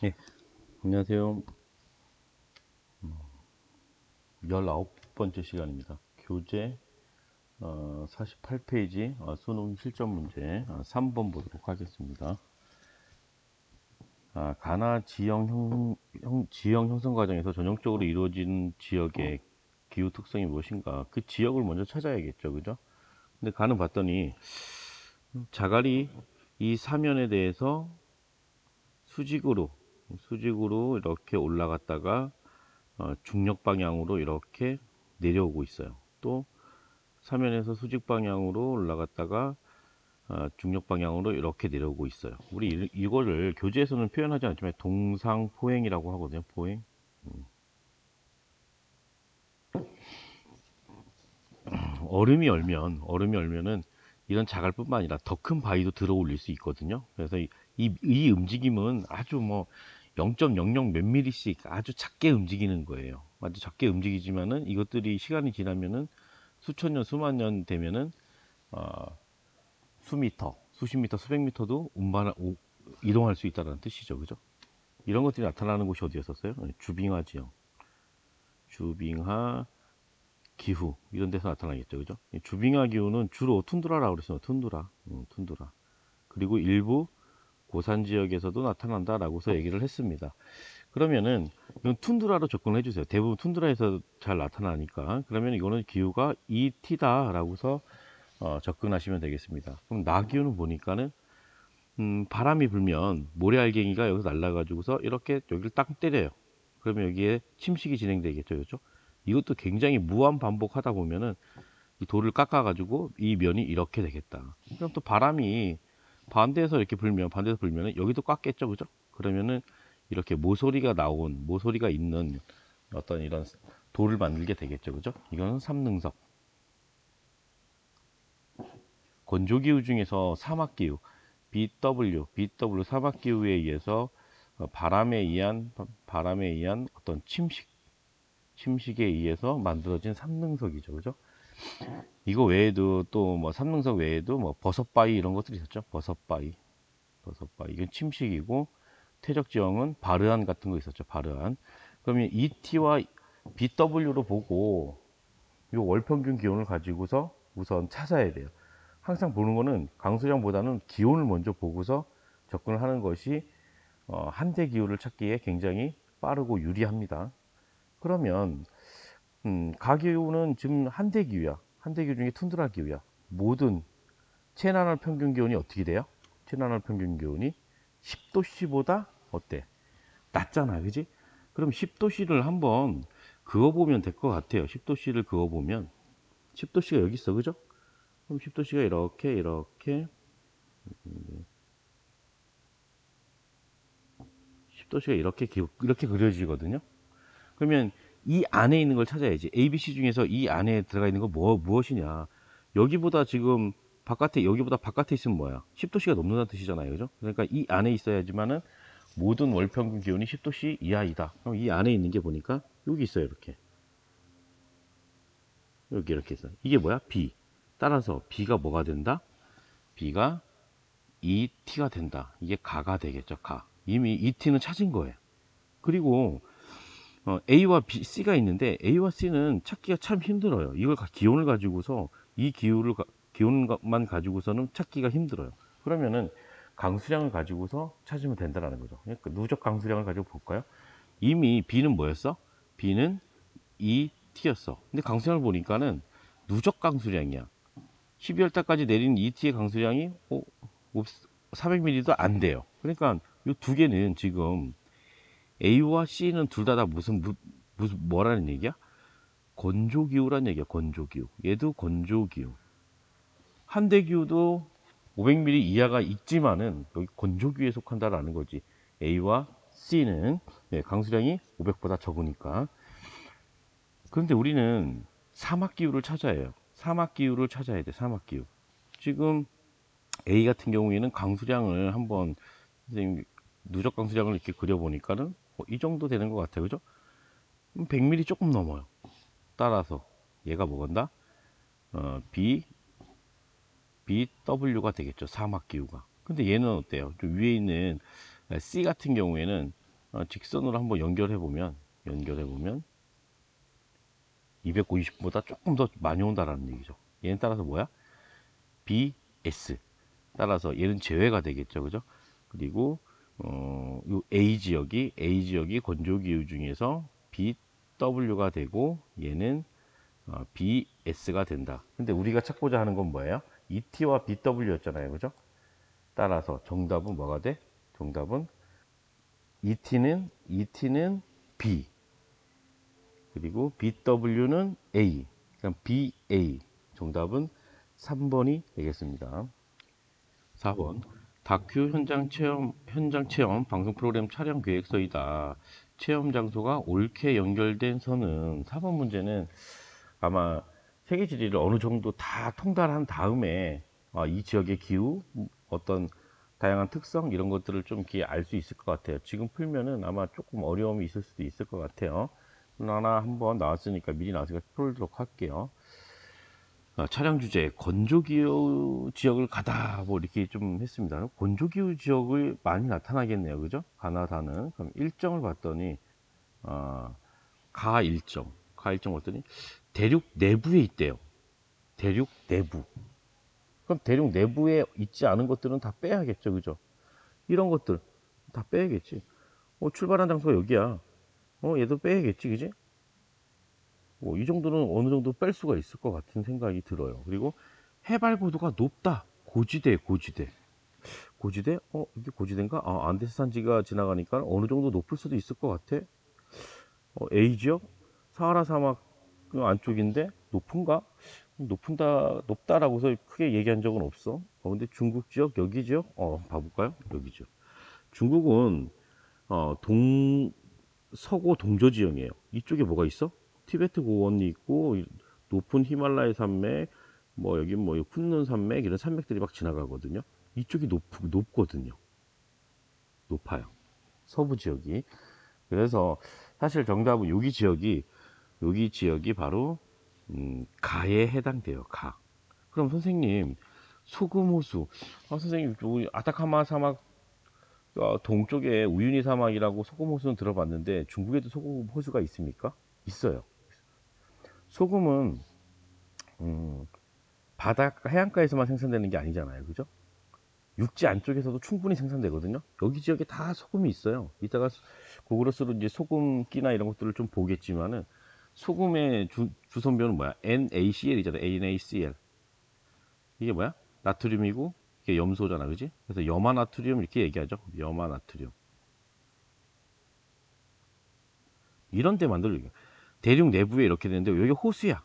네, 안녕하세요. 19번째 시간입니다. 교재 48페이지 수능 실전 문제 3번 보도록 하겠습니다. 가나 지형 형성 과정에서 전형적으로 이루어진 지역의 기후 특성이 무엇인가? 그 지역을 먼저 찾아야겠죠, 그죠? 근데 가는 봤더니 자갈이 이 사면에 대해서 수직으로 이렇게 올라갔다가 중력 방향으로 이렇게 내려오고 있어요. 또 사면에서 수직 방향으로 올라갔다가 중력 방향으로 이렇게 내려오고 있어요. 우리 이거를 교재에서는 표현하지 않지만 동상포행이라고 하거든요. 포행. 얼음이 얼면은 이런 자갈뿐만 아니라 더 큰 바위도 들어 올릴 수 있거든요. 그래서 이 움직임은 아주 뭐 0.00 몇 미리씩 아주 작게 움직이는 거예요. 아주 작게 움직이지만은 이것들이 시간이 지나면은 수천 년, 수만 년 되면은 어, 수미터, 수십 미터, 수백 미터도 이동할 수 있다는 뜻이죠. 그죠? 이런 것들이 나타나는 곳이 어디였었어요? 주빙하 지형, 주빙하 기후 이런 데서 나타나겠죠. 그죠? 주빙하 기후는 주로 툰드라라고 그랬어요. 툰드라. 그리고 일부 고산 지역에서도 나타난다라고서 얘기를 했습니다. 그러면은 이건 툰드라로 접근해 주세요. 대부분 툰드라에서 잘 나타나니까. 그러면 이거는 기후가 ET다라고서 접근하시면 되겠습니다. 그럼 나기후는 보니까는 바람이 불면 모래알갱이가 여기서 날아가지고서 이렇게 여기를 딱 때려요. 그러면 여기에 침식이 진행되겠죠. 그렇죠? 이것도 굉장히 무한 반복하다 보면은 이 돌을 깎아가지고 이 면이 이렇게 되겠다. 그럼 또 바람이 반대에서 불면은 여기도 깎겠죠. 그죠? 그러면은 이렇게 모서리가 있는 어떤 이런 돌을 만들게 되겠죠. 그죠? 이거는 삼능석. 건조기후 중에서 사막기후, BW 사막기후에 의해서 바람에 의한 어떤 침식에 의해서 만들어진 삼능석이죠, 그죠? 이거 외에도 또 뭐 삼능석 외에도 뭐 버섯바위 이런 것들이 있었죠. 버섯바위 이건 침식이고 퇴적지형은 바르안 같은 거 있었죠. 바르안. 그러면 ET와 BW로 보고 이 월평균 기온을 가지고서 우선 찾아야 돼요. 항상 보는 거는 강수량보다는 기온을 먼저 보고서 접근을 하는 것이 한대 기후를 찾기에 굉장히 빠르고 유리합니다. 그러면 가기후는 지금 한대 기후야. 한대 기후 중에 툰드라 기후야. 모든 체나널 평균 기온이 어떻게 돼요? 체나널 평균 기온이 10도씨보다 어때? 낮잖아, 그지? 그럼 10도씨를 한번 그어보면 될 것 같아요. 10도씨를 그어보면 10도씨가 여기 있어, 그죠? 그럼 10도씨가 이렇게 10도씨가 이렇게 그려지거든요. 그러면 이 안에 있는 걸 찾아야지. ABC 중에서 이 안에 들어가 있는 거 무엇이냐. 여기보다 바깥에 있으면 뭐야? 10도씨가 넘는다는 뜻이잖아요. 그죠? 그러니까 이 안에 있어야지만은 모든 월 평균 기온이 10도씨 이하이다. 그럼 이 안에 있는 게 보니까 여기 있어요. 이렇게. 여기 이렇게 있어. 이게 뭐야? B. 따라서 B가 뭐가 된다? B가 ET가 된다. 이게 가가 되겠죠. 가. 이미 ET는 찾은 거예요. 그리고 A와 B, C가 있는데 A와 C는 찾기가 참 힘들어요. 이걸 기온을 가지고서 기온만 가지고서는 찾기가 힘들어요. 그러면은 강수량을 가지고서 찾으면 된다는 거죠. 그러니까 누적 강수량을 가지고 볼까요? 이미 B는 뭐였어? B는 ET였어. 근데 강수량을 보니까는 누적 강수량이야. 12월 달까지 내린 ET의 강수량이 400ml도 안 돼요. 그러니까 이 두 개는 지금 A와 C는 둘 다 무슨 뭐라는 얘기야? 건조기후란 얘기야. 건조기후. 얘도 건조기후. 한대기후도 500ml 이하가 있지만은 여기 건조기후에 속한다라는 거지. A와 C는 강수량이 500보다 적으니까. 그런데 우리는 사막기후를 찾아야 해요. 사막기후를 찾아야 돼. 사막기후. 지금 A 같은 경우에는 강수량을 한번 선생님 누적 강수량을 이렇게 그려보니까는 이 정도 되는 것 같아요. 그죠? 100ml 조금 넘어요. 따라서 얘가 뭐건다? B, BW가 되겠죠. 사막 기후가. 근데 얘는 어때요? 좀 위에 있는 C 같은 경우에는 직선으로 한번 연결해 보면 250보다 조금 더 많이 온다라는 얘기죠. 얘는 따라서 뭐야? BS. 따라서 얘는 제외가 되겠죠. 그죠? 그리고 요 A 지역이 건조기후 중에서 BW가 되고 얘는 BS가 된다. 근데 우리가 찾고자 하는 건 뭐예요? ET와 BW였잖아요. 그죠? 따라서 정답은 뭐가 돼? 정답은 ET는 B, 그리고 BW는 A. 그럼 BA. 정답은 3번이 되겠습니다. 4번. 다큐 현장 체험 방송 프로그램 촬영 계획서이다. 체험 장소가 옳게 연결된 선은 4번 문제는 아마 세계 지리를 어느 정도 다 통달한 다음에 이 지역의 기후, 어떤 다양한 특성 이런 것들을 좀 이렇게 알 수 있을 것 같아요. 지금 풀면은 아마 조금 어려움이 있을 수도 있을 것 같아요. 하나 한번 나왔으니까 미리 나왔으니까 풀도록 할게요. 촬영 주제 건조기후 지역을 가다 뭐 이렇게 좀 했습니다. 건조기후 지역을 많이 나타나겠네요. 그죠? 가나다는. 그럼 일정을 봤더니 가일정 봤더니 대륙 내부에 있대요. 대륙 내부. 그럼 대륙 내부에 있지 않은 것들은 다 빼야겠죠. 그죠? 이런 것들 다 빼야겠지. 출발한 장소가 여기야. 얘도 빼야겠지. 그지? 이 정도는 어느 정도 뺄 수가 있을 것 같은 생각이 들어요. 그리고 해발 고도가 높다. 고지대. 이게 고지대인가? 안데스 산지가 지나가니까 어느 정도 높을 수도 있을 것 같아. A 지역? 사하라 사막 안쪽인데 높은가? 높다라고 해서 크게 얘기한 적은 없어. 근데 중국 지역, 여기 지역? 봐볼까요? 여기 지역. 중국은 서고 동조 지형이에요. 이쪽에 뭐가 있어? 티베트 고원이 있고 높은 히말라야 산맥, 여기 쿤룬 산맥 이런 산맥들이 막 지나가거든요. 이쪽이 높거든요. 높아요. 서부 지역이. 그래서 사실 정답은 여기 지역이 바로 가에 해당돼요. 가. 그럼 선생님 소금호수. 선생님 여기 아타카마 사막 동쪽에 우유니 사막이라고 소금호수는 들어봤는데 중국에도 소금호수가 있습니까? 있어요. 소금은 바닷가 해안가에서만 생산되는 게 아니잖아요. 그죠? 육지 안쪽에서도 충분히 생산되거든요. 여기 지역에 다 소금이 있어요. 이따가 고그로스로 이제 소금기나 이런 것들을 좀 보겠지만은 소금의 주성분은 뭐야? NaCl이잖아요. NaCl. 이게 뭐야? 나트륨이고 이게 염소잖아. 그지? 그래서 염화나트륨 이렇게 얘기하죠. 염화나트륨. 이런 데 만들어요. 대륙 내부에 이렇게 되는데 여기 호수야.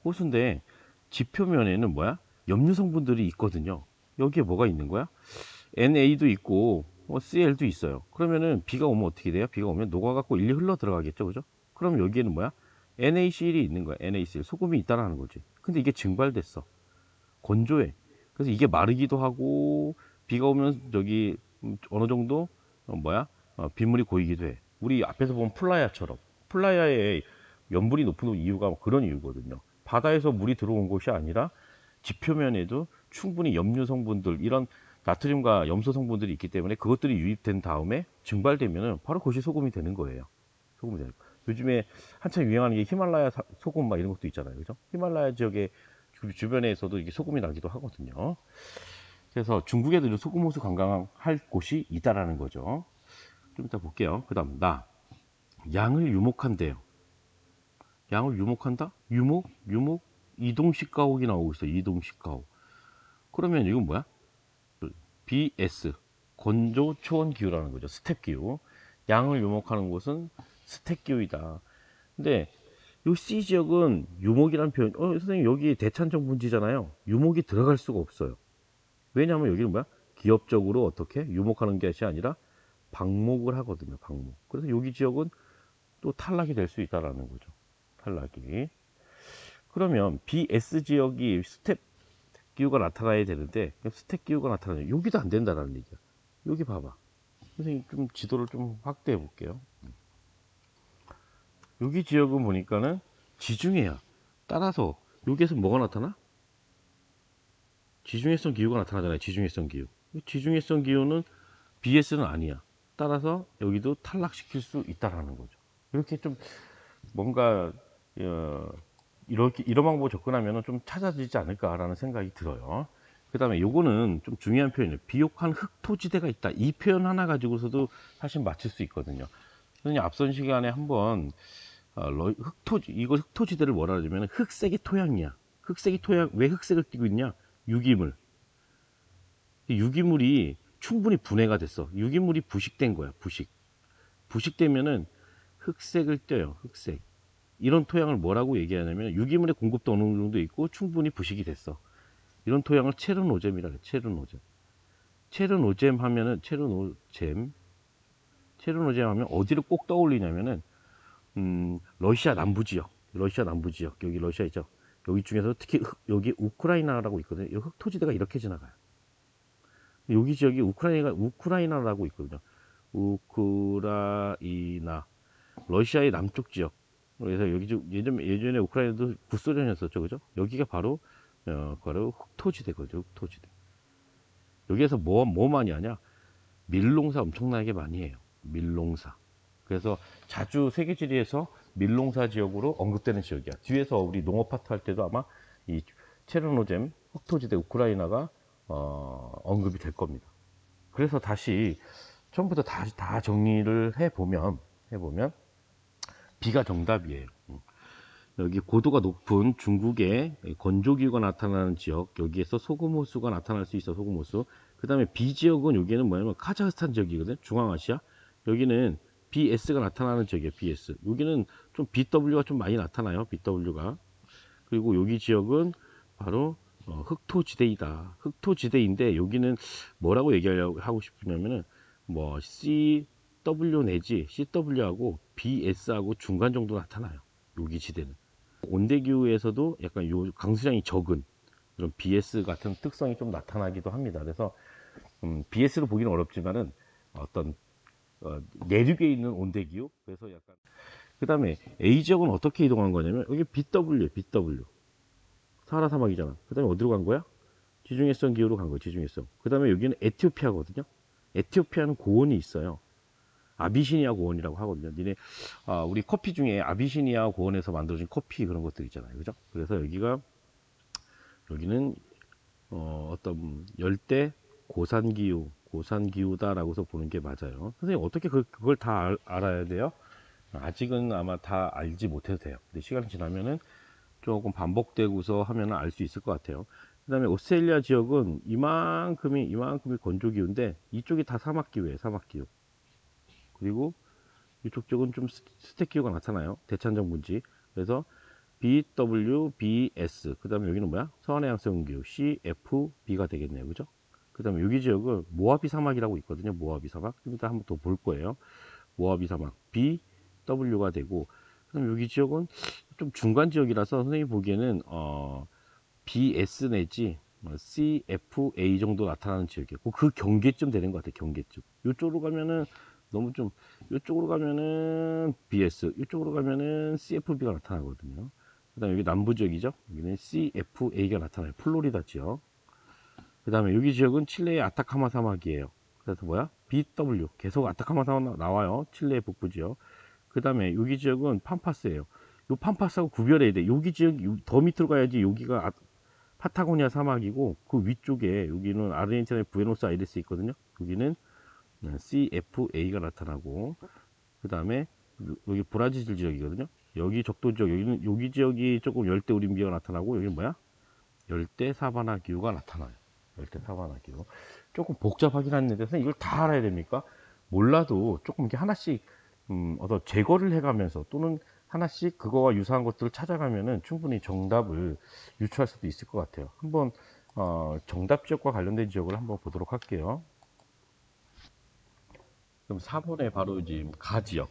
호수인데 지표면에는 뭐야? 염류 성분들이 있거든요. 여기에 뭐가 있는 거야? NA도 있고 CL도 있어요. 그러면은 비가 오면 어떻게 돼요? 비가 오면 녹아갖고 일리 흘러 들어가겠죠. 그죠? 그럼 여기에는 뭐야? NaCl이 있는 거야. NaCl. 소금이 있다라는 거지. 근데 이게 증발됐어. 건조해. 그래서 이게 마르기도 하고 비가 오면 저기 어느 정도 빗물이 고이기도 해. 우리 앞에서 본 플라야처럼 플라야의 염분이 높은 이유가 그런 이유거든요. 바다에서 물이 들어온 것이 아니라 지표면에도 충분히 염류 성분들 이런 나트륨과 염소 성분들이 있기 때문에 그것들이 유입된 다음에 증발되면은 바로 그것이 소금이 되는 거예요. 소금이 되는 거. 요즘에 한참 유행하는 게 히말라야 소금 막 이런 것도 있잖아요. 그죠? 히말라야 지역에 주변에서도 이게 소금이 나기도 하거든요. 그래서 중국에도 소금 호수 관광할 곳이 있다라는 거죠. 좀 이따 볼게요. 그 다음 양을 유목한대요. 양을 유목한다? 유목 이동식 가옥이 나오고 있어. 이동식 가옥. 그러면 이건 뭐야? BS 건조 초원 기후라는 거죠. 스텝 기후. 양을 유목하는 곳은 스텝 기후이다. 근데 이 C 지역은 유목이라는 표현, 선생님 여기 대찬정 분지잖아요. 유목이 들어갈 수가 없어요. 왜냐하면 여기는 뭐야? 기업적으로 어떻게 유목하는 것이 아니라 방목을 하거든요. 방목. 그래서 여기 지역은 또 탈락이 될 수 있다라는 거죠. 탈락이. 그러면 BS 지역이 스텝 기후가 나타나야 되는데 스텝 기후가 나타나요. 여기도 안 된다라는 얘기야. 여기 봐봐. 선생님 좀 지도를 좀 확대해 볼게요. 여기 지역은 보니까는 지중해야. 따라서 여기에서 뭐가 나타나? 지중해성 기후가 나타나잖아요. 지중해성 기후. 지중해성 기후는 BS는 아니야. 따라서 여기도 탈락시킬 수 있다라는 거죠. 이렇게 좀 뭔가 이렇게 이런 방법으로 접근하면 좀 찾아지지 않을까라는 생각이 들어요. 그 다음에 요거는 좀 중요한 표현이에요. 비옥한 흑토지대가 있다. 이 표현 하나 가지고서도 사실 맞출 수 있거든요. 선생님 앞선 시간에 한번 이거 흑토지대를 뭐라 그러냐면 흑색의 토양이야. 흑색의 토양, 왜 흑색을 띠고 있냐? 유기물. 유기물이 충분히 분해가 됐어. 유기물이 부식된 거야. 부식되면은 흑색을 떼요. 흑색. 이런 토양을 뭐라고 얘기하냐면 유기물의 공급도 어느 정도 있고 충분히 부식이 됐어. 이런 토양을 체르노잼이라 그래. 체르노잼. 체르노잼 하면 어디를 꼭 떠올리냐면은 러시아 남부 지역. 여기 러시아 있죠. 여기 중에서 특히 여기 우크라이나라고 있거든요. 이 흑토지대가 이렇게 지나가요. 여기 지역이 우크라이나라고 있거든요. 우크라이나. 러시아의 남쪽 지역. 그래서 여기 예전에 우크라이나도 구소련이었었죠. 그죠? 여기가 바로 흑토지대거든요. 흑토지대. 여기에서 뭐 많이 하냐? 밀농사 엄청나게 많이 해요. 밀농사. 그래서 자주 세계지리에서 밀농사 지역으로 언급되는 지역이야. 뒤에서 우리 농업 파트 할 때도 아마 이 체르노잼, 흑토지대 우크라이나가 언급이 될 겁니다. 그래서 다시 처음부터 다 정리를 해보면 B가 정답이에요. 여기 고도가 높은 중국의 건조기후가 나타나는 지역, 여기에서 소금호수가 나타날 수 있어. 소금호수. 그 다음에 B 지역은 여기는 뭐냐면 카자흐스탄 지역이거든. 중앙아시아. 여기는 BS가 나타나는 지역이에요. BS. 여기는 좀 BW가 좀 많이 나타나요. BW가. 그리고 여기 지역은 바로 흑토지대이다. 흑토지대인데 여기는 뭐라고 얘기하려고 하고 싶으냐면은 뭐 CW 내지 CW하고 BS하고 중간 정도 나타나요. 여기 지대는. 온대기후에서도 약간 요 강수량이 적은 그런 BS 같은 특성이 좀 나타나기도 합니다. 그래서 BS로 보기는 어렵지만은 어떤 내륙에 있는 온대기후. 그래서 약간 그 다음에 A 지역은 어떻게 이동한 거냐면 여기 BW 사하라 사막이잖아. 그 다음에 어디로 간 거야? 지중해성 기후로 간 거야. 지중해성. 그 다음에 여기는 에티오피아거든요. 에티오피아는 고원이 있어요. 아비시니아 고원이라고 하거든요. 우리 커피 중에 아비시니아 고원에서 만들어진 커피 그런 것들 있잖아요. 그죠? 그래서 여기는 어떤 열대 고산기후다라고서 보는 게 맞아요. 선생님 어떻게 그걸 다 알아야 돼요? 아직은 아마 다 알지 못해도 돼요. 근데 시간이 지나면은 조금 반복되고서 하면 알 수 있을 것 같아요. 그 다음에 오스트레일리아 지역은 이만큼이 건조기후인데 이쪽이 다 사막기후예요. 사막기후. 그리고 이쪽 쪽은 좀 스택기후가 나타나요. 대찬정 분지. 그래서 BW, BS. 그 다음에 여기는 뭐야? 서해안성기후 CFB가 되겠네요. 그죠? 그 다음에 여기 지역은 모하비 사막이라고 있거든요. 모하비 사막. 좀 이따 한번 더 볼 거예요. 모하비 사막 BW가 되고, 그다음 여기 지역은 좀 중간 지역이라서 선생님 보기에는 BS 내지 CFA 정도 나타나는 지역이에요. 그 경계쯤 되는 것 같아요. 경계쯤. 이쪽으로 가면은 너무 좀 이쪽으로 가면은 BS, 이쪽으로 가면은 CFB가 나타나거든요. 그다음에 여기 남부 지역이죠. 여기는 CFA가 나타나요. 플로리다 지역. 그다음에 여기 지역은 칠레의 아타카마 사막이에요. 그래서 뭐야? BW 계속 아타카마 사막 나와요. 칠레의 북부 지역. 그 다음에 여기 지역은 팜파스예요. 요 팜파스하고 구별해야 돼. 여기 지역 더 밑으로 가야지. 여기가 파타고니아 사막이고 그 위쪽에 여기는 아르헨티나의 부에노스아이레스 있거든요. 여기는 CFA가 나타나고, 그 다음에 여기 브라질 지역이거든요. 여기 적도 지역, 여기 지역이 조금 열대 우림기가 나타나고, 여기는 뭐야? 열대 사바나 기후가 나타나요. 열대 사바나 기후. 조금 복잡하긴 한데 이걸 다 알아야 됩니까? 몰라도 조금 이렇게 하나씩 어떤 제거를 해가면서 또는 하나씩 그거와 유사한 것들을 찾아가면은 충분히 정답을 유추할 수도 있을 것 같아요. 한번 정답 지역과 관련된 지역을 한번 보도록 할게요. 그럼 4번에 바로 이제 가 지역.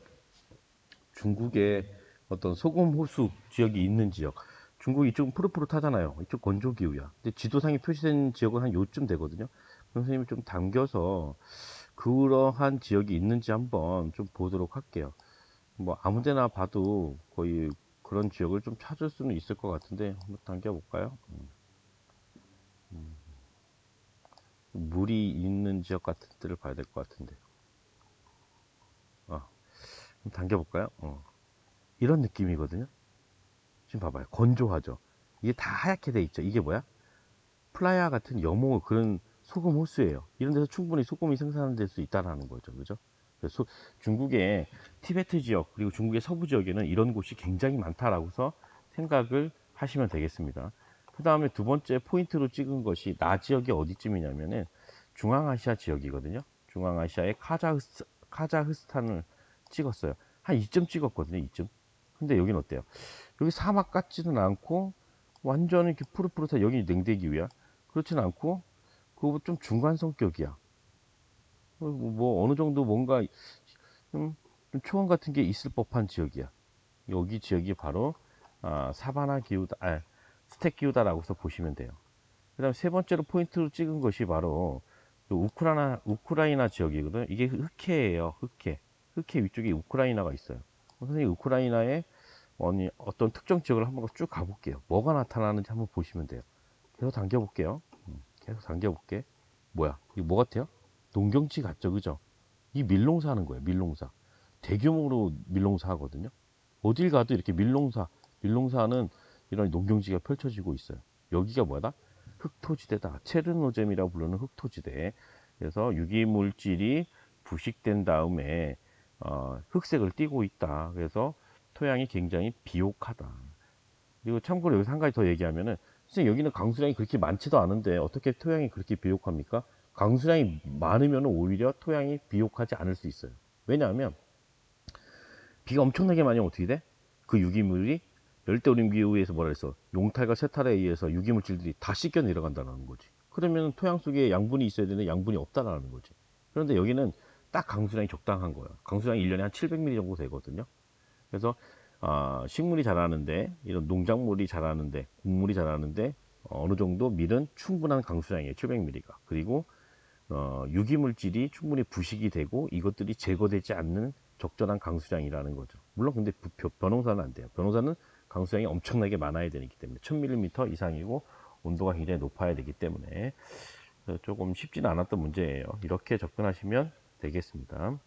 중국의 어떤 소금 호수 지역이 있는 지역. 중국 이쪽은 푸릇푸릇하잖아요. 이쪽 건조기후야. 근데 지도상에 표시된 지역은 한 요쯤 되거든요. 선생님이 좀 당겨서 그러한 지역이 있는지 한번 좀 보도록 할게요. 뭐 아무데나 봐도 거의 그런 지역을 좀 찾을 수는 있을 것 같은데 한번 당겨 볼까요? 물이 있는 지역 같은 데를 봐야 될 것 같은데. 좀 당겨볼까요? 이런 느낌이거든요. 지금 봐봐요. 건조하죠. 이게 다 하얗게 돼 있죠. 이게 뭐야? 플라야 같은 염호 그런 소금 호수예요. 이런 데서 충분히 소금이 생산될 수 있다는 거죠. 그죠? 그래서 중국의 티베트 지역 그리고 중국의 서부 지역에는 이런 곳이 굉장히 많다라고서 생각을 하시면 되겠습니다. 그 다음에 두 번째 포인트로 찍은 것이 나 지역이 어디쯤이냐면은 중앙아시아 지역이거든요. 중앙아시아의 카자흐스탄을 찍었어요. 한 2점 찍었거든요. 2점. 근데 여긴 어때요? 여기 사막 같지는 않고 완전 이렇게 푸릇푸릇한 여기 냉대기 위야. 그렇진 않고 그거 좀 중간 성격이야. 뭐 어느 정도 뭔가 좀 초원 같은 게 있을 법한 지역이야. 여기 지역이 바로 사바나 기후다, 스택 기후다라고서 보시면 돼요. 그다음 세 번째로 포인트로 찍은 것이 바로 그 우크라이나 지역이거든. 이게 흑해예요. 흑해. 흑해 위쪽에 우크라이나가 있어요. 선생님 우크라이나의 어떤 특정 지역을 한번 쭉 가볼게요. 뭐가 나타나는지 한번 보시면 돼요. 계속 당겨볼게요. 계속 당겨볼게. 뭐야? 이거 뭐 같아요? 농경지 같죠? 그죠? 이 밀농사 하는 거예요. 밀농사. 대규모로 밀농사 하거든요. 어딜 가도 이렇게 밀농사하는 이런 농경지가 펼쳐지고 있어요. 여기가 뭐다? 흑토지대다. 체르노잼이라고 부르는 흑토지대. 그래서 유기물질이 부식된 다음에 흑색을 띠고 있다. 그래서 토양이 굉장히 비옥하다. 그리고 참고로 여기서 한 가지 더 얘기하면은 선생님 여기는 강수량이 그렇게 많지도 않은데 어떻게 토양이 그렇게 비옥합니까? 강수량이 많으면 오히려 토양이 비옥하지 않을 수 있어요. 왜냐하면 비가 엄청나게 많이 오면 어떻게 돼? 그 유기물이 열대우림기후에서 뭐라 그랬어? 용탈과 세탈에 의해서 유기물질들이 다 씻겨 내려간다는 거지. 그러면 토양 속에 양분이 있어야 되는데 양분이 없다라는 거지. 그런데 여기는 딱 강수량이 적당한 거예요. 강수량이 1년에 한 700mm 정도 되거든요. 그래서 식물이 자라는데 이런 농작물이 자라는데 곡물이 자라는데 어느 정도 밀은 충분한 강수량이에요. 700mm가. 그리고 유기물질이 충분히 부식이 되고 이것들이 제거되지 않는 적절한 강수량이라는 거죠. 물론 근데 벼농사는 안 돼요. 벼농사는 강수량이 엄청나게 많아야 되기 때문에 1000mm 이상이고 온도가 굉장히 높아야 되기 때문에 조금 쉽지는 않았던 문제예요. 이렇게 접근하시면 되겠습니다.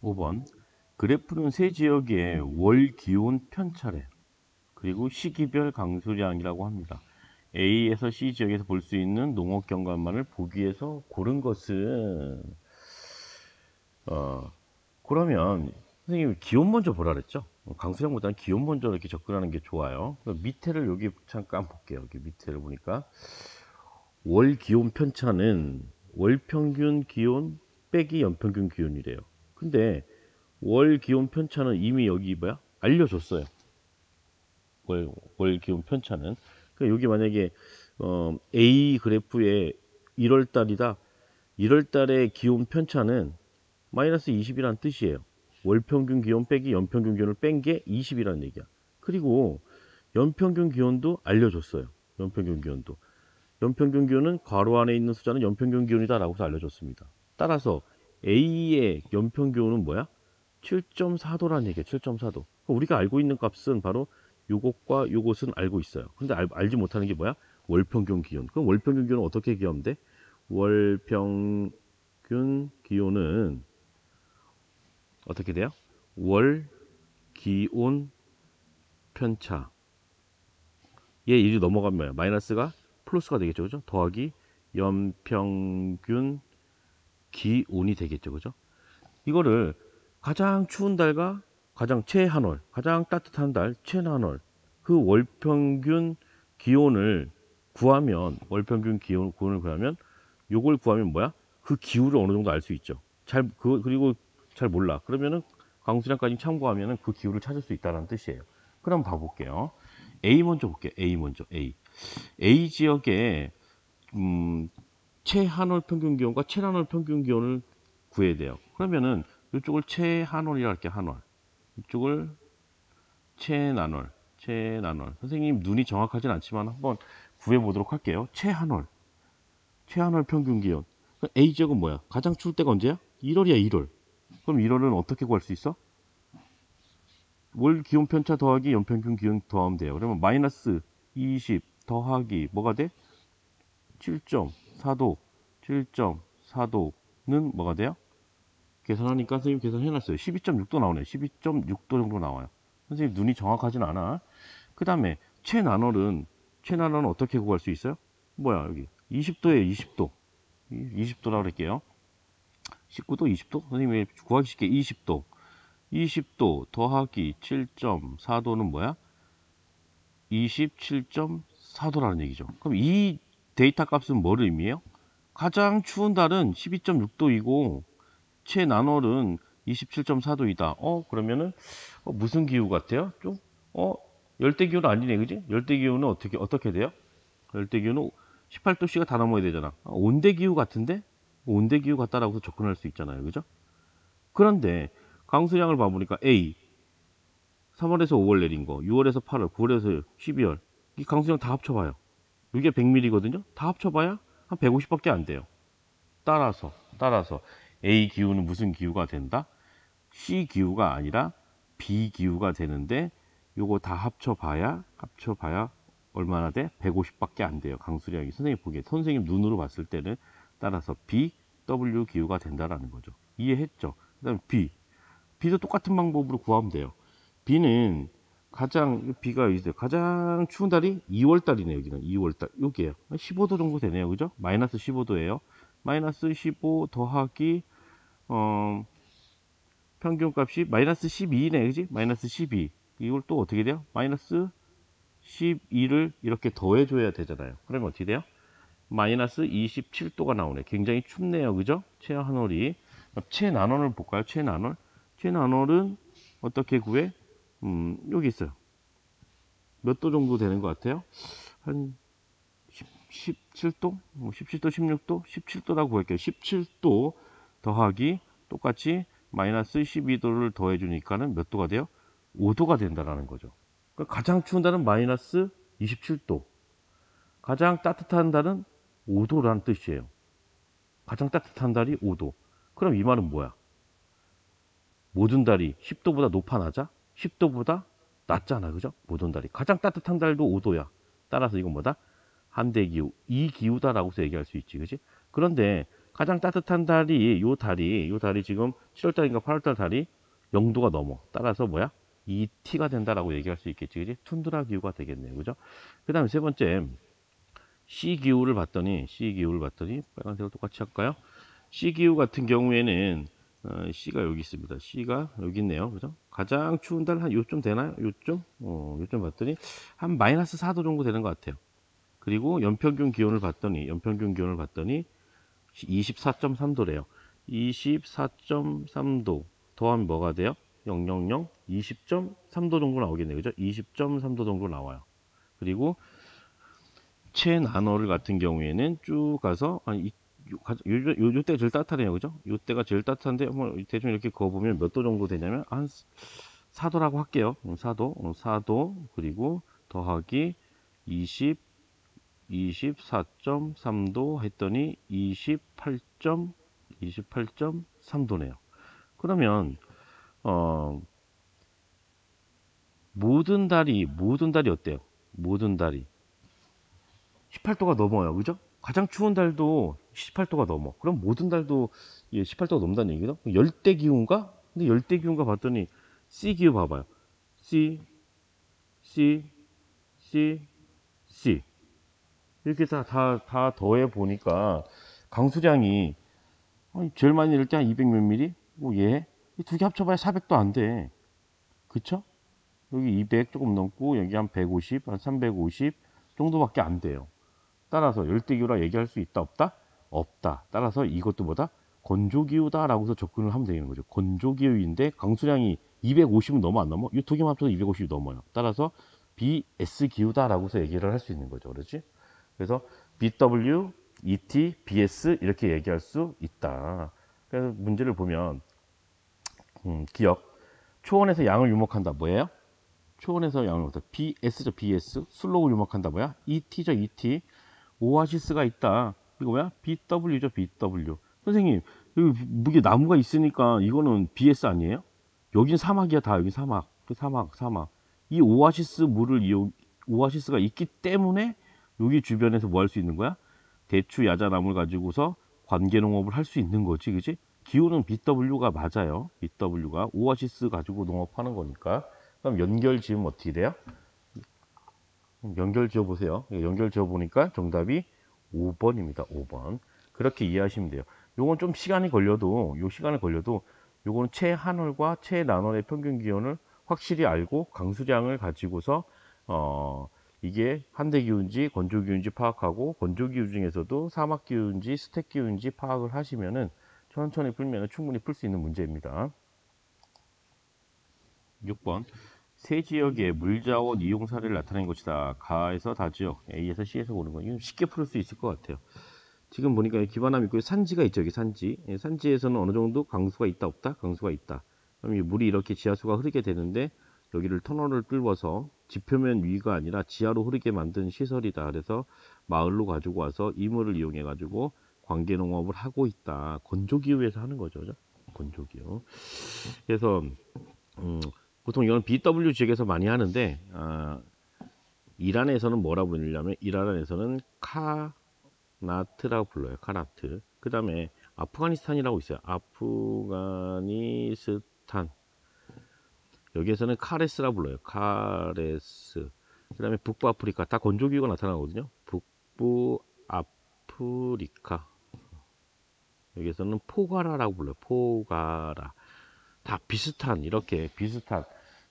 5번 그래프는 세 지역의 월 기온 편차래. 그리고 시기별 강수량이라고 합니다. A에서 C 지역에서 볼 수 있는 농업 경관만을 보기 위해서 고른 것은 그러면 선생님이 기온 먼저 보라 그랬죠? 강수량보다는 기온 먼저 이렇게 접근하는 게 좋아요. 밑에를 여기 잠깐 볼게요. 여기 밑에를 보니까 월 기온 편차는 월 평균 기온 빼기 연평균 기온이래요. 근데 월 기온 편차는 이미 여기 뭐야? 알려줬어요. 월 기온 편차는. 그러니까 여기 만약에 A 그래프에 1월 달이다. 1월 달의 기온 편차는 마이너스 20이라는 뜻이에요. 월 평균 기온 빼기 연평균 기온을 뺀 게 20이라는 얘기야. 그리고 연평균 기온도 알려줬어요. 연평균 기온도. 연평균 기온은 괄호 안에 있는 숫자는 연평균 기온이다라고 해서 알려줬습니다. 따라서 A의 연평균 기온은 뭐야? 7.4도라는 얘기야. 7.4도. 우리가 알고 있는 값은 바로 요것과 요것은 알고 있어요. 근데 알지 못하는 게 뭐야? 월평균 기온. 그럼 월평균 기온은 어떻게 기하면 돼? 월평균 기온은 어떻게 돼요? 월 기온 편차. 얘 일이 넘어가면 뭐야? 마이너스가 플러스가 되겠죠. 그죠? 더하기 연평균 기온이 되겠죠. 그죠? 이거를 가장 추운 달과 가장 최한월, 가장 따뜻한 달 최난월 그 월평균 기온을 구하면 월평균 기온을 구하면 요걸 구하면 뭐야? 그 기후를 어느 정도 알 수 있죠. 그리고 잘 몰라. 그러면은 강수량까지 참고하면은 그 기후를 찾을 수 있다는 뜻이에요. 그럼 봐볼게요. A 먼저 볼게요. A 먼저 A 지역에 최한월 평균 기온과 최난월 평균 기온을 구해야 돼요. 그러면은 이쪽을 최한월이라 할게요. 한월. 이쪽을 최난월. 선생님 눈이 정확하진 않지만 한번 구해 보도록 할게요. 최한월 평균 기온. A 지역은 뭐야? 가장 추울 때가 언제야? 1월이야, 1월. 그럼 1월은 어떻게 구할 수 있어? 월 기온 편차 더하기 연평균 기온 더하면 돼요. 그러면 마이너스 20 더하기 뭐가 돼? 7점 7.4도, 7.4도는 뭐가 돼요? 계산하니까 선생님 계산해놨어요. 12.6도 나오네요. 12.6도 정도 나와요. 선생님 눈이 정확하진 않아. 그 다음에 최난월은 어떻게 구할 수 있어요? 뭐야 여기 20도에 20도 20도라고 그럴게요. 19도 20도? 선생님이 구하기 쉽게 20도 20도 더하기 7.4도는 뭐야? 27.4도라는 얘기죠. 그럼 이 데이터 값은 뭐를 의미해요? 가장 추운 달은 12.6도이고 최난월은 27.4도이다. 그러면은 무슨 기후 같아요? 좀 열대기후는 아니네, 그지? 열대기후는 어떻게 돼요? 열대기후는 18도씨가 다 넘어야 되잖아. 온대기후 같은데? 온대기후 같다라고 접근할 수 있잖아요, 그죠? 그런데 강수량을 봐보니까 A 3월에서 5월 내린 거, 6월에서 8월, 9월에서 12월 이 강수량 다 합쳐봐요. 이게 100mm거든요. 다 합쳐봐야 한 150밖에 안 돼요. 따라서 A 기후는 무슨 기후가 된다? C 기후가 아니라 B 기후가 되는데 요거 다 합쳐봐야 얼마나 돼? 150밖에 안 돼요. 강수량이 선생님 보기에 선생님 눈으로 봤을 때는 따라서 B, W 기후가 된다라는 거죠. 이해했죠? 그 다음에 B도 똑같은 방법으로 구하면 돼요. B는 B가 있어요. 가장 추운 달이 2월 달이네요. 여기는 2월 달. 여기에요. 15도 정도 되네요. 그죠? 마이너스 15도예요. 마이너스 15 더하기 평균값이 마이너스 12네. 그지? 마이너스 12. 이걸 또 어떻게 돼요? 마이너스 12를 이렇게 더해줘야 되잖아요. 그러면 어떻게 돼요? 마이너스 27도가 나오네. 굉장히 춥네요. 그죠? 최한월이. 최난월을 볼까요? 최난월은 어떻게 구해? 여기 있어요. 몇 도 정도 되는 것 같아요? 한 17도? 17도, 16도? 17도라고 구할게요. 17도 더하기 똑같이 마이너스 12도를 더해주니까는 몇 도가 돼요? 5도가 된다는 거죠. 그러니까 가장 추운 달은 마이너스 27도. 가장 따뜻한 달은 5도라는 뜻이에요. 가장 따뜻한 달이 5도. 그럼 이 말은 뭐야? 모든 달이 10도보다 높아 낮아? 10도보다 낮잖아. 그죠? 모든 달이. 가장 따뜻한 달도 5도야. 따라서 이건 뭐다? 한대기후, 이기후다라고서 얘기할 수 있지. 그지? 그런데 가장 따뜻한 달이 요 달이 지금 7월달인가 8월달 달이 0도가 넘어. 따라서 뭐야? ET가 된다라고 얘기할 수 있겠지. 그지? 툰드라 기후가 되겠네요. 그죠? 그 다음에 세 번째 C기후를 봤더니 빨간색으로 똑같이 할까요? C기후 같은 경우에는 C가 여기 있습니다. C가 여기 있네요. 그죠? 가장 추운 달 한 요쯤 되나요? 요쯤 봤더니 한 마이너스 4도 정도 되는 것 같아요. 그리고 연평균 기온을 봤더니 24.3도래요. 24.3도 더하면 뭐가 돼요? 000 20.3도 정도 나오겠네요. 그죠? 20.3도 정도 나와요. 그리고 최난월 같은 경우에는 쭉 가서 요때가 제일 따뜻하네요. 그죠? 요때가 제일 따뜻한데 한번 대충 이렇게 그어보면 몇 도 정도 되냐면 한 4도라고 할게요. 4도 그리고 더하기 24.3도 했더니 28.3도네요. 그러면 모든 달이 어때요? 모든 달이 18도가 넘어요. 그죠? 가장 추운 달도 18도가 넘어. 그럼 모든 달도 18도가 넘는다는 얘기죠? 열대 기후인가? 근데 열대 기후인가 봤더니 C 기후 봐봐요. C 이렇게 다 더해 보니까 강수량이 제일 많이 내릴 때 한 200 몇 미리? 이 두 개 합쳐봐야 400도 안 돼. 그쵸? 여기 200 조금 넘고 여기 한 150, 한 350 정도밖에 안 돼요. 따라서 열대기후라 얘기할 수 있다 없다? 없다. 따라서 이것도 뭐다? 건조기후다 라고서 접근을 하면 되는 거죠. 건조기후인데 강수량이 250은 넘어 안 넘어? 이 두 개만 합쳐서 250이 넘어요. 따라서 BS기후다 라고서 얘기를 할 수 있는 거죠. 그렇지? 그래서 BW, ET, BS 이렇게 얘기할 수 있다. 그래서 문제를 보면 기억. 초원에서 양을 유목한다. 뭐예요? 초원에서 양을 유목한다. BS죠. BS. 슬로우 유목한다. 뭐야? ET죠. ET. 오아시스가 있다. 이거 뭐야? BW죠. BW. 선생님, 여기 무게 나무가 있으니까 이거는 BS 아니에요? 여긴 사막이야. 다 여기 사막. 사막. 이 오아시스가 있기 때문에 여기 주변에서 뭐 할 수 있는 거야? 대추 야자나무를 가지고서 관계농업을 할 수 있는 거지, 그지? 기호는 BW가 맞아요. BW가 오아시스 가지고 농업하는 거니까. 그럼 연결 지으면 어떻게 돼요? 연결 지어 보세요. 연결 지어 보니까 정답이 5번입니다. 5번. 그렇게 이해하시면 돼요. 요건 좀 시간이 걸려도, 요거는 최한월과 최난월의 평균 기온을 확실히 알고 강수량을 가지고서 이게 한대기후인지 건조기후인지 파악하고, 건조기후 중에서도 사막기후인지 스택기후인지 파악을 하시면은 천천히 풀면 충분히 풀 수 있는 문제입니다. 6번. 세 지역의 물자원 이용 사례를 나타낸 것이다. 가에서 다지역, A에서 C에서 고른 거. 이건 쉽게 풀 수 있을 것 같아요. 지금 보니까 기반함 있고 산지가 있죠. 여기 산지. 산지에서는 어느 정도 강수가 있다 없다? 강수가 있다. 그럼 이 물이 이렇게 지하수가 흐르게 되는데 여기를 터널을 뚫어서 지표면 위가 아니라 지하로 흐르게 만든 시설이다. 그래서 마을로 가지고 와서 이 물을 이용해 가지고 관계농업을 하고 있다. 건조기후에서 하는 거죠. 그죠? 건조기후. 그래서 보통 이건 BW 지역에서 많이 하는데 이란에서는 뭐라고 부르냐면 이란에서는 카나트라고 불러요. 카나트. 그 다음에 아프가니스탄이라고 있어요. 아프가니스탄. 여기에서는 카레스라고 불러요. 카레스. 그 다음에 북부아프리카. 다 건조기후가 나타나거든요. 북부아프리카. 여기에서는 포가라라고 불러요. 포가라. 다 비슷한, 이렇게 비슷한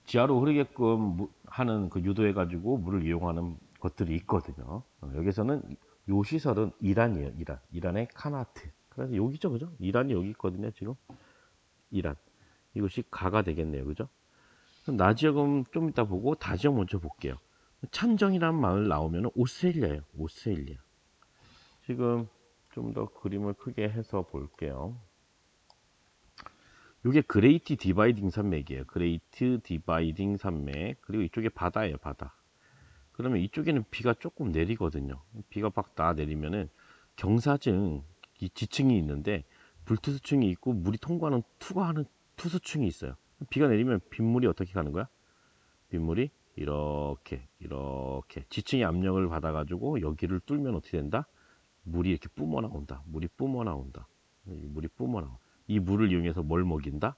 지하로 흐르게끔 하는 그 유도해 가지고 물을 이용하는 것들이 있거든요. 여기서는 요 시설은 이란이에요. 이란의 카나트. 그래서 여기죠, 그죠? 이란이 여기 있거든요. 지금 이란. 이것이 가가 되겠네요, 그죠? 그럼 나지역은 좀 이따 보고 다지역 먼저 볼게요. 찬정이라는 마을 나오면 오스트레일리아예요. 오스트레일리아. 지금 좀 더 그림을 크게 해서 볼게요. 이게 그레이트 디바이딩 산맥이에요. 그레이트 디바이딩 산맥. 그리고 이쪽에 바다예요, 바다. 그러면 이쪽에는 비가 조금 내리거든요. 비가 막 다 내리면은 경사증 이 지층이 있는데 불투수층이 있고 물이 통과하는 투과하는 투수층이 있어요. 비가 내리면 빗물이 어떻게 가는 거야? 빗물이 이렇게 지층이 압력을 받아가지고 여기를 뚫면 어떻게 된다? 물이 이렇게 뿜어 나온다. 물이 뿜어 나온다. 물이 뿜어 나와. 이 물을 이용해서 뭘 먹인다?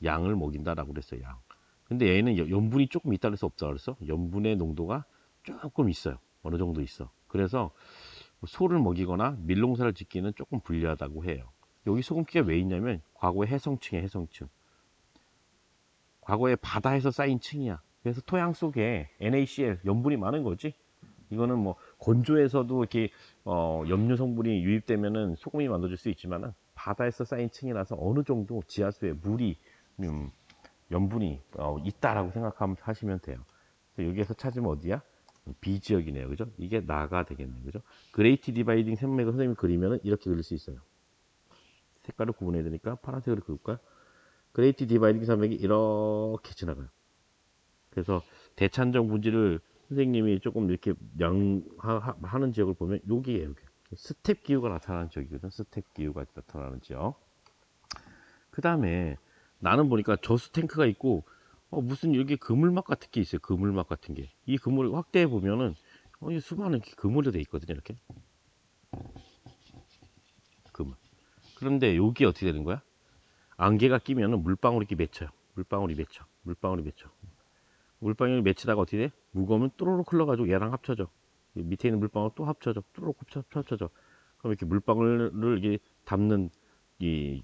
양을 먹인다라고 그랬어요. 양. 근데 얘는 염분이 조금 있다 그래서 없다 그랬어. 염분의 농도가 조금 있어요. 어느 정도 있어. 그래서 소를 먹이거나 밀농사를 짓기는 조금 불리하다고 해요. 여기 소금기가 왜 있냐면 과거의 해성층이에요. 해성층. 과거에 바다에서 쌓인 층이야. 그래서 토양 속에 NaCl 염분이 많은 거지. 이거는 뭐 건조에서도 이렇게 염류 성분이 유입되면은 소금이 만들어질 수 있지만은 바다에서 쌓인 층이라서 어느 정도 지하수에 물이 염분이 있다라고 생각하시면 돼요. 그래서 여기에서 찾으면 어디야? B 지역이네요, 그죠? 이게 나가 되겠네요, 그죠? 그레이트 디바이딩 산맥을 선생님이 그리면은 이렇게 그릴 수 있어요. 색깔을 구분해야 되니까 파란색으로 그릴까요? 그레이트 디바이딩 산맥이 이렇게 지나가요. 그래서 대찬정 분지를 선생님이 조금 이렇게 하는 지역을 보면 여기에요. 여기. 스텝 기후가 나타나는 지역이거든. 스텝 기후가 나타나는 지역. 그 다음에 나는 보니까 저수 탱크가 있고 무슨 여기 그물막 같은 게 있어요. 그물막 같은 게. 이 그물을 확대해 보면은 수많은 그물이 돼 있거든요. 이렇게 그물. 그런데 여기 어떻게 되는 거야? 안개가 끼면은 물방울이 이렇게 맺혀요. 물방울이 맺혀. 물방울이 맺혀. 물방울이 맺히다가 어떻게 돼? 무거우면 또로록 흘러가지고 얘랑 합쳐져. 밑에 있는 물방울 또 합쳐져. 또로록 합쳐져. 그럼 이렇게 물방울을 이게 담는 이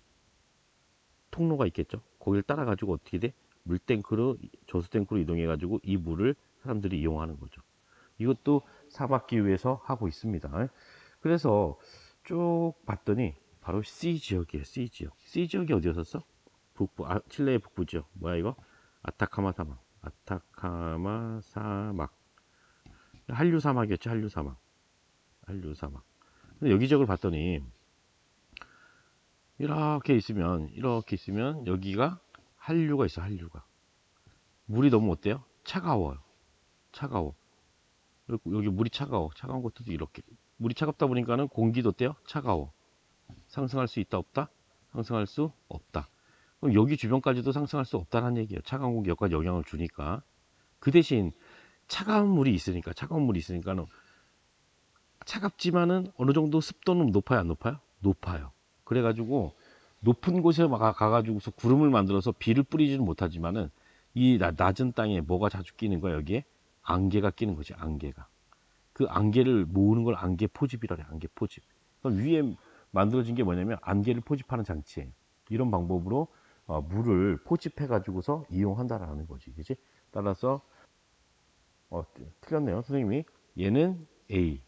통로가 있겠죠. 거기를 따라 가지고 어떻게 돼? 물탱크로 저수탱크로 이동해 가지고 이 물을 사람들이 이용하는 거죠. 이것도 사막기후에서 하고 있습니다. 그래서 쭉 봤더니 바로 C 지역이에요. C 지역. C 지역이 어디였었어? 북부, 칠레의 북부 지역. 뭐야 이거? 아타카마 사막. 아타카마 사막. 한류 사막이었죠. 한류 사막. 한류 사막. 근데 여기저기를 봤더니 이렇게 있으면 여기가 한류가 있어. 한류가 물이 너무 어때요? 차가워요. 차가워. 여기 물이 차가워. 차가운 것도 이렇게 물이 차갑다 보니까는 공기도 어때요? 차가워. 상승할 수 있다 없다? 상승할 수 없다. 그럼 여기 주변까지도 상승할 수 없다는 얘기예요. 차가운 공기 여기까지 영향을 주니까. 그 대신 차가운 물이 있으니까는 차갑지만은 어느 정도 습도는 높아요, 안 높아요? 높아요. 그래가지고 높은 곳에 가가지고서 구름을 만들어서 비를 뿌리지는 못하지만은 이 낮은 땅에 뭐가 자주 끼는 거야? 여기에 안개가 끼는 거지. 안개가. 그 안개를 모으는 걸 안개 포집이라 그래. 안개 포집. 그럼 위에 만들어진 게 뭐냐면 안개를 포집하는 장치예요. 이런 방법으로 물을 포집해 가지고서 이용한다라는 거지. 그지? 따라서 틀렸네요. 선생님이 얘는 A,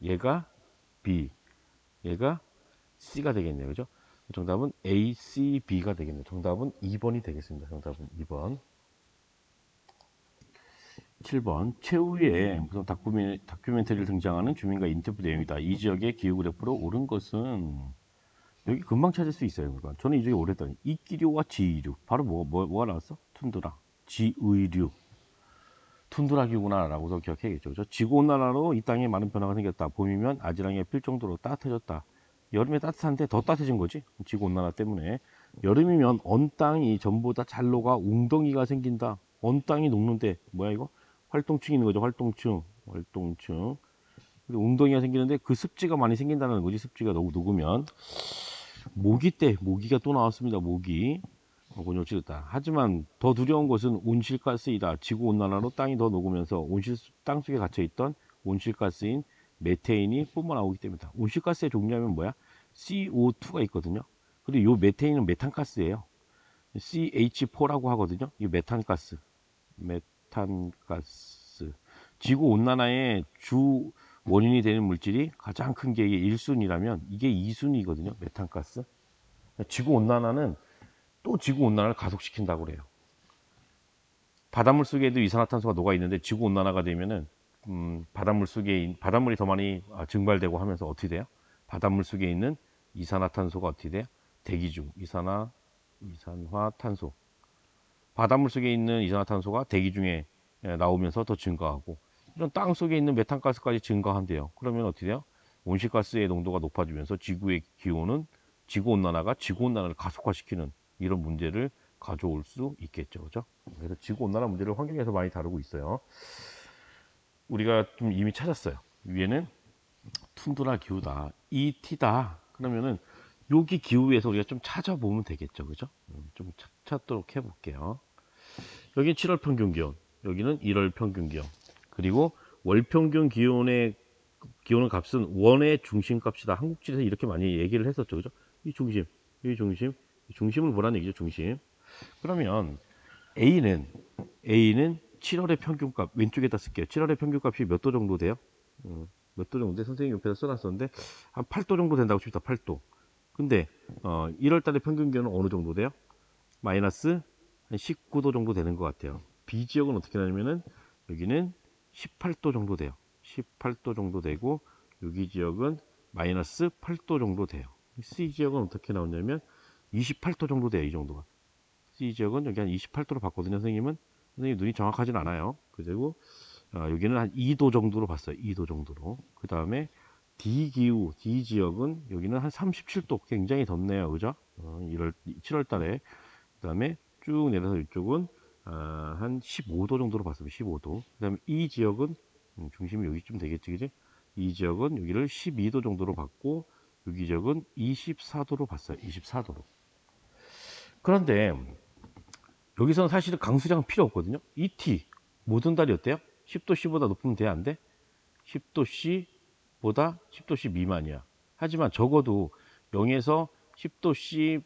얘가 B, 얘가 C가 되겠네요. 그죠? 정답은 A, C, B가 되겠네요. 정답은 2번이 되겠습니다. 정답은 2번. 7번. 최후에 무슨 다큐멘터리를 등장하는 주민과 인터뷰 내용이다. 이 지역의 기후 그래프로 오른 것은 여기 금방 찾을 수 있어요. 그러니까 저는 이 지역에 오랬더니 이끼류와 지의류. 바로 뭐가 나왔어? 툰드라. 지의류. 툰드라기구나 라고도 기억해야겠죠. 그죠? 지구온난화로 이 땅에 많은 변화가 생겼다. 봄이면 아지랑이가 필 정도로 따뜻해졌다. 여름에 따뜻한데 더 따뜻해진 거지. 지구온난화 때문에. 여름이면 언 땅이 전보다 잘 녹아 웅덩이가 생긴다. 언 땅이 녹는데 뭐야 이거? 활동층이 있는 거죠. 활동층. 그리고 웅덩이가 생기는데 그 습지가 많이 생긴다는 거지. 습지가 너무 녹으면. 모기가 또 나왔습니다. 모기. 곤욕치르다. 하지만 더 두려운 것은 온실가스이다. 지구온난화로 땅이 더 녹으면서 땅속에 갇혀있던 온실가스인 메테인이 뿜어나오기 때문이다. 온실가스의 종류하면 뭐야? CO2가 있거든요. 그리고 이 메테인은 메탄가스예요. CH4라고 하거든요. 이 메탄가스. 지구온난화의 주 원인이 되는 물질이 가장 큰 게 1순위라면 이게 2순위거든요. 메탄가스. 지구온난화는 또 지구온난화를 가속시킨다고 그래요. 바닷물 속에도 이산화탄소가 녹아 있는데 지구온난화가 되면은 바닷물이 더 많이 증발되고 하면서 어떻게 돼요? 바닷물 속에 있는 이산화탄소가 어떻게 돼요? 대기중 이산화탄소. 바닷물 속에 있는 이산화탄소가 대기 중에 나오면서 더 증가하고 이런 땅 속에 있는 메탄가스까지 증가한대요. 그러면 어떻게 돼요? 온실가스의 농도가 높아지면서 지구의 기온은 지구온난화를 가속화시키는 이런 문제를 가져올 수 있겠죠. 그죠? 그래서 지구온난화 문제를 환경에서 많이 다루고 있어요. 우리가 좀 이미 찾았어요. 위에는 툰드라 기후다. ET다. 그러면은 여기 기후에서 우리가 좀 찾아보면 되겠죠. 그죠? 좀 찾도록 해볼게요. 여기는 7월 평균 기온, 여기는 1월 평균 기온. 그리고 월 평균 기온의 값은 원의 중심값이다. 한국지에서 이렇게 많이 얘기를 했었죠. 그죠? 이 중심을 보라는 얘기죠. 중심. 그러면 A는 7월의 평균값 왼쪽에다 쓸게요. 7월의 평균값이 몇 도 정도 돼요? 몇 도 정도 돼? 선생님 옆에서 써놨었는데 한 8도 정도 된다고 칩시다. 8도. 근데 1월 달의 평균 기온은 어느 정도 돼요? 마이너스 한 19도 정도 되는 것 같아요. B 지역은 어떻게 되냐면은 여기는 18도 정도 돼요. 18도 정도 되고 여기 지역은 마이너스 8도 정도 돼요. C 지역은 어떻게 나오냐면 28도 정도 돼요. 이 정도가. C 지역은 여기 한 28도로 봤거든요. 선생님 눈이 정확하진 않아요. 그리고 여기는 한 2도 정도로 봤어요. 2도 정도로. 그 다음에 D 지역은 여기는 한 37도. 굉장히 덥네요. 그죠? 7월 달에. 그 다음에 쭉 내려서 이쪽은 한 15도 정도로 봤습니다. 15도. 그 다음에 이 지역은 중심이 여기쯤 되겠지, 그지? 이 지역은 여기를 12도 정도로 봤고 여기 지역은 24도로 봤어요. 24도로. 그런데 여기서는 사실은 강수량은 필요 없거든요. ET 모든 달이 어때요? 10도 C보다 높으면 돼, 안 돼? 10도 C보다 10도 C 미만이야. 하지만 적어도 0에서 10도 C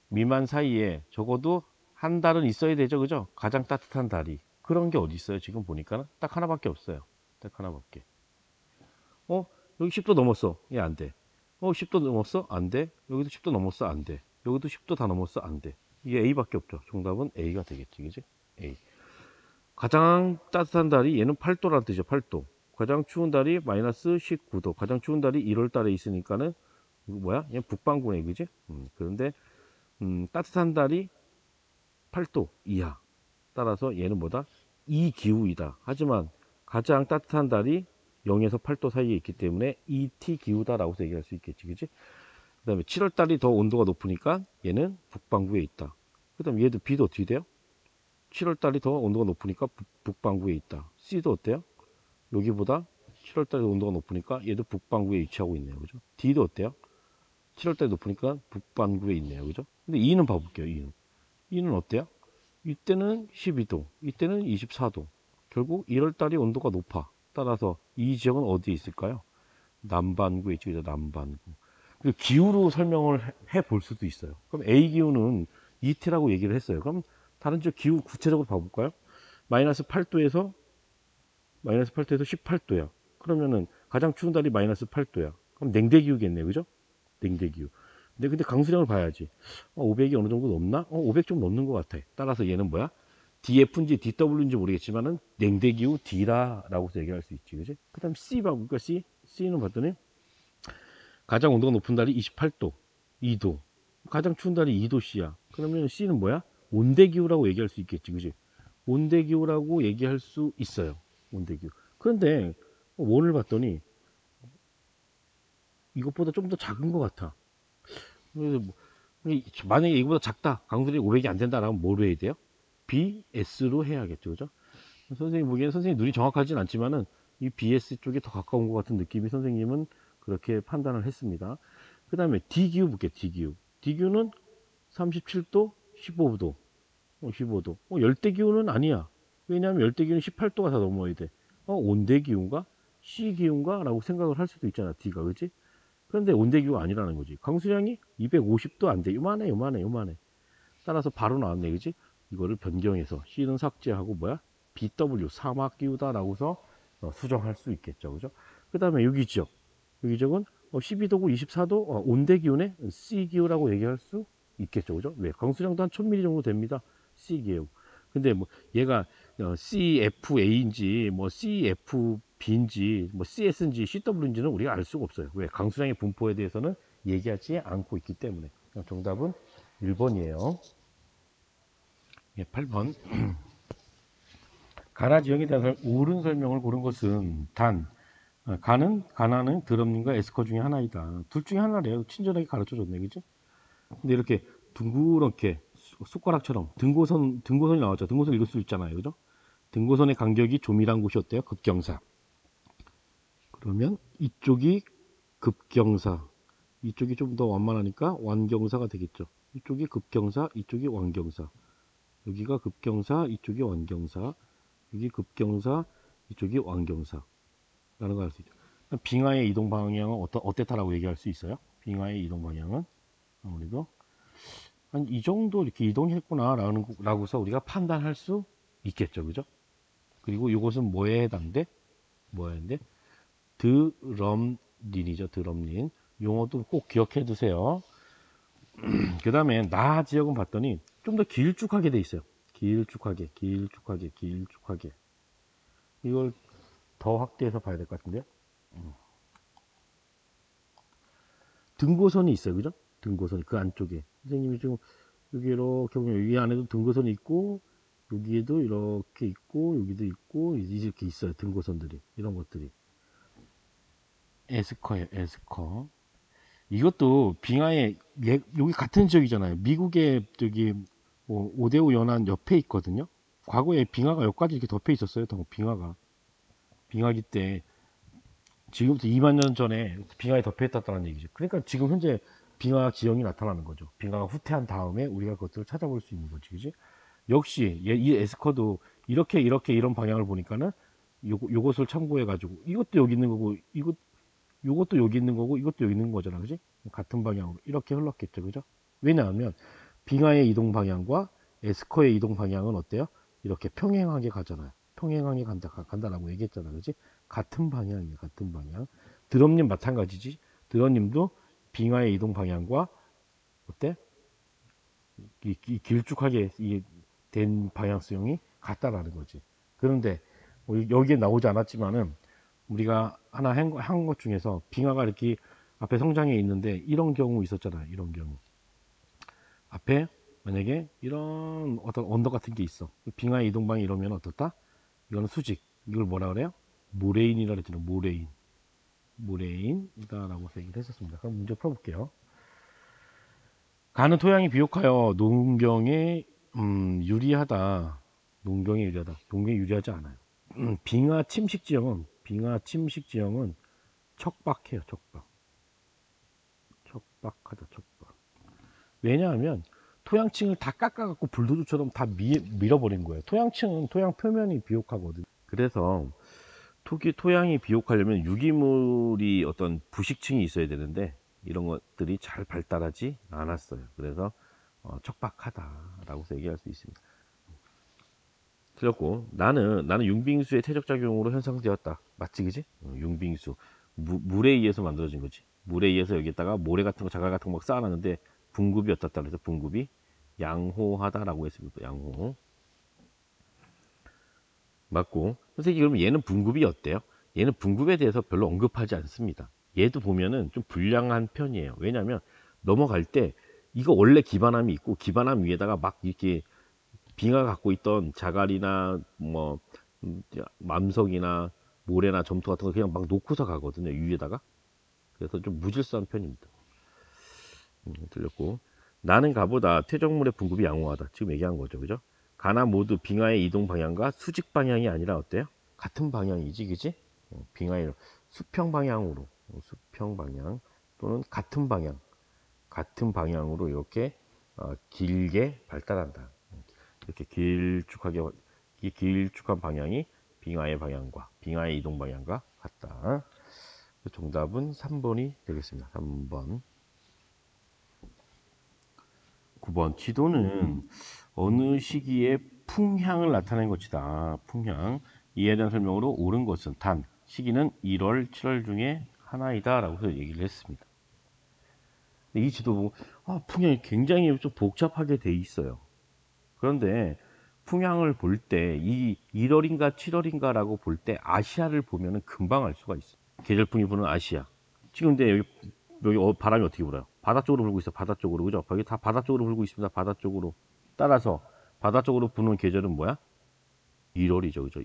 미만 사이에 적어도 한 달은 있어야 되죠. 그죠? 가장 따뜻한 달이. 그런 게 어디 있어요? 지금 보니까 딱 하나밖에 없어요. 딱 하나밖에. 여기 10도 넘었어. 얘 안 돼. 10도 넘었어? 안 돼. 여기도 10도 넘었어? 안 돼. 여기도 10도 다 넘었어? 안 돼. 이게 A밖에 없죠. 정답은 A가 되겠지. 그지? A. 가장 따뜻한 달이 얘는 8도라는 뜻이죠. 8도. 가장 추운 달이 마이너스 19도. 가장 추운 달이 1월 달에 있으니까는 뭐야? 얘 북반구네. 그지? 그런데 따뜻한 달이 8도 이하. 따라서 얘는 뭐다? 이기후이다. 하지만 가장 따뜻한 달이 0에서 8도 사이에 있기 때문에 ET 기후다라고 얘기할 수 있겠지. 그지? 그 다음에 7월 달이 더 온도가 높으니까 얘는 북반구에 있다. 그 다음에 얘도 B도 어떻게 돼요? 7월 달이 더 온도가 높으니까 북반구에 있다. C도 어때요? 여기보다 7월달에 온도가 높으니까 얘도 북반구에 위치하고 있네요. 그죠? D도 어때요? 7월달에 높으니까 북반구에 있네요. 그죠? 근데 E는 봐볼게요. E는 어때요? 이때는 12도, 이때는 24도. 결국 1월달이 온도가 높아. 따라서 이 지역은 어디에 있을까요? 남반구에 있죠. 남반구. 그리고 기후로 설명을 해 볼 수도 있어요. 그럼 A 기후는 ET라고 얘기를 했어요. 그럼 다른 지역 기후 구체적으로 봐볼까요? 마이너스 8도에서 18도야. 그러면은 가장 추운 달이 마이너스 8도야. 그럼 냉대기후겠네요. 그죠? 냉대기후. 근데 강수량을 봐야지. 500이 어느 정도 넘나? 500 좀 넘는 것 같아. 따라서 얘는 뭐야? DF인지 DW인지 모르겠지만은 냉대기후 D라라고 얘기할 수 있지. 그지? 그 다음 C 봐볼까? C는 봤더니 가장 온도가 높은 달이 28도, 2도. 가장 추운 달이 2도 C야. 그러면 C는 뭐야? 온대기후라고 얘기할 수 있겠지. 그지? 온대기후라고 얘기할 수 있어요. 온대기후. 그런데 원을 봤더니 이것보다 좀 더 작은 것 같아. 그래서 만약에 이거보다 작다, 강수량이 500이 안 된다라면 뭐로 해야 돼요? BS로 해야겠죠. 그죠? 선생님 보기에는 선생님 눈이 정확하진 않지만은 이 BS 쪽에 더 가까운 것 같은 느낌이 선생님은 그렇게 판단을 했습니다. 그 다음에 D기후 볼게요. D기후는 37도, 15도, 15도. 열대기후는 아니야. 왜냐하면 열대기후는 18도가 다 넘어야 돼. 온대기후인가? C기후인가? 라고 생각을 할 수도 있잖아. D가. 그치? 그런데 온대기후가 아니라는 거지. 강수량이 250도 안 돼. 요만해. 따라서 바로 나왔네. 그지? 이거를 변경해서 C는 삭제하고 뭐야? BW 사막기후다라고서 수정할 수 있겠죠. 그죠? 그 다음에 여기 지역은 12도고 24도 온대기후네. C기후라고 얘기할 수 있겠죠. 그죠? 왜? 강수량도 한 1000mm 정도 됩니다. C기후. 근데 뭐 얘가 CFA인지 뭐 CFB인지 뭐 CS인지 CW인지는 우리가 알 수가 없어요. 왜? 강수량의 분포에 대해서는 얘기하지 않고 있기 때문에. 정답은 1번이에요. 8번. 가나 지형에 대한 옳은 설명을 고른 것은 단 가나는 드럼님과 에스커 중에 하나이다. 둘 중에 하나래요. 친절하게 가르쳐 줬네. 그죠? 근데 이렇게 둥그렇게 손가락처럼 등고선이 나왔죠. 등고선 읽을 수 있잖아요. 그죠? 등고선의 간격이 조밀한 곳이 어때요? 급경사. 그러면 이쪽이 급경사, 이쪽이 좀 더 완만하니까 완경사가 되겠죠. 이쪽이 급경사, 이쪽이 완경사. 여기가 급경사, 이쪽이 완경사. 여기 급경사, 이쪽이 완경사. 라는 걸 알 수 있죠. 빙하의 이동 방향은 어땠다라고 얘기할 수 있어요? 빙하의 이동 방향은 아무래도 한 이 정도 이렇게 이동했구나 라고서 우리가 판단할 수 있겠죠. 그죠? 그리고 이것은 뭐에 해당돼? 드럼린이죠. 드럼린. 용어도 꼭 기억해 두세요. 그 다음에 나 지역은 봤더니 좀 더 길쭉하게 돼 있어요. 길쭉하게. 이걸 더 확대해서 봐야 될 것 같은데요. 등고선이 있어요. 그죠? 등고선이 그 안쪽에. 선생님이 지금 여기 이렇게 보면 여기 안에도 등고선이 있고 여기에도 이렇게 있고 여기도 있고 이렇게 있어요. 등고선들이. 이런 것들이. 에스커예요. 에스커. 이것도 빙하의 여기 같은 지역이잖아요. 미국의 저기 뭐 오데오 연안 옆에 있거든요. 과거에 빙하가 여기까지 이렇게 덮여 있었어요. 빙하기 때 지금부터 2만 년 전에 빙하에 덮여 있었다는 얘기죠. 그러니까 지금 현재 빙하 지형이 나타나는 거죠. 빙하가 후퇴한 다음에 우리가 그것들을 찾아볼 수 있는 거지, 그지? 역시 이 에스커도 이런 방향을 보니까는 요것을 참고해 가지고 이것도 여기 있는 거고 요것도 여기 있는 거고 이것도 여기 있는 거잖아, 그지? 같은 방향으로 이렇게 흘렀겠죠, 그죠? 왜냐하면 빙하의 이동 방향과 에스커의 이동 방향은 어때요? 이렇게 평행하게 가잖아요. 평행하게 간다라고 얘기했잖아, 그지? 같은 방향이에요, 같은 방향. 드럼님 마찬가지지. 드럼님도 빙하의 이동 방향과 어때? 이 길쭉하게 된 방향성이 같다라는 거지. 그런데 여기에 나오지 않았지만은 우리가 하나 한 것 중에서 빙하가 이렇게 앞에 성장해 있는데 이런 경우 있었잖아요. 이런 경우 앞에 만약에 이런 어떤 언덕 같은 게 있어. 빙하의 이동방이 이러면 어떻다? 이거는 수직. 이걸 뭐라 그래요? 모레인이라 그랬잖아요. 모레인이다라고 얘기를 했었습니다. 그럼 문제 풀어볼게요. 가는 토양이 비옥하여 농경에 유리하다. 농경에 유리하지 않아요. 빙하 침식 지형은 빙하 침식 지형은 척박해요. 척박하다. 왜냐하면 토양층을 다 깎아갖고 불도저처럼 다 밀어버린 거예요. 토양층은 토양 표면이 비옥하거든요. 그래서 토양이 비옥하려면 유기물이 어떤 부식층이 있어야 되는데 이런 것들이 잘 발달하지 않았어요. 그래서 척박하다라고 얘기할 수 있습니다. 틀렸고, 나는 융빙수의 퇴적작용으로 형성되었다. 맞지, 그지? 융빙수. 물에 의해서 만들어진 거지. 물에 의해서 여기다가 모래 같은 거, 자갈 같은 거 막 쌓아놨는데 분급이 어떻다 그래서 분급이 양호하다라고 했습니다. 양호. 맞고. 선생님, 그럼 얘는 분급이 어때요? 얘는 분급에 대해서 별로 언급하지 않습니다. 얘도 보면은 좀 불량한 편이에요. 왜냐면 넘어갈 때 이거 원래 기반함이 있고 기반함 위에다가 막 이렇게 빙하가 갖고 있던 자갈이나 뭐 맘석이나 모래나 점토 같은 거 그냥 막 놓고서 가거든요. 위에다가. 그래서 좀 무질서한 편입니다. 틀렸고. 나는 가보다 퇴적물의 분급이 양호하다. 지금 얘기한 거죠. 그죠? 가나 모두 빙하의 이동 방향과 수직 방향이 아니라 어때요? 같은 방향이지, 그지? 빙하의 수평 방향으로, 수평 방향 또는 같은 방향으로 이렇게 길게 발달한다. 이렇게 길쭉한 방향이 빙하의 방향과 빙하의 이동 방향과 같다. 정답은 3번이 되겠습니다. 3번. 9번. 지도는 어느 시기에 풍향을 나타낸 것이다. 풍향. 이에 대한 설명으로 옳은 것은 단 시기는 1월, 7월 중에 하나이다 라고 얘기를 했습니다. 이 지도 보고 풍향이 굉장히 좀 복잡하게 돼 있어요. 그런데 풍향을 볼 때 이 1월인가 7월인가 라고 볼 때 아시아를 보면은 금방 알 수가 있어요. 계절풍이 부는 아시아. 지금 근데 여기 바람이 어떻게 불어요? 바다 쪽으로 불고 있어. 바다 쪽으로. 그죠? 여기 다 바다 쪽으로 불고 있습니다. 바다 쪽으로. 따라서 바다 쪽으로 부는 계절은 뭐야? 1월이죠. 그죠?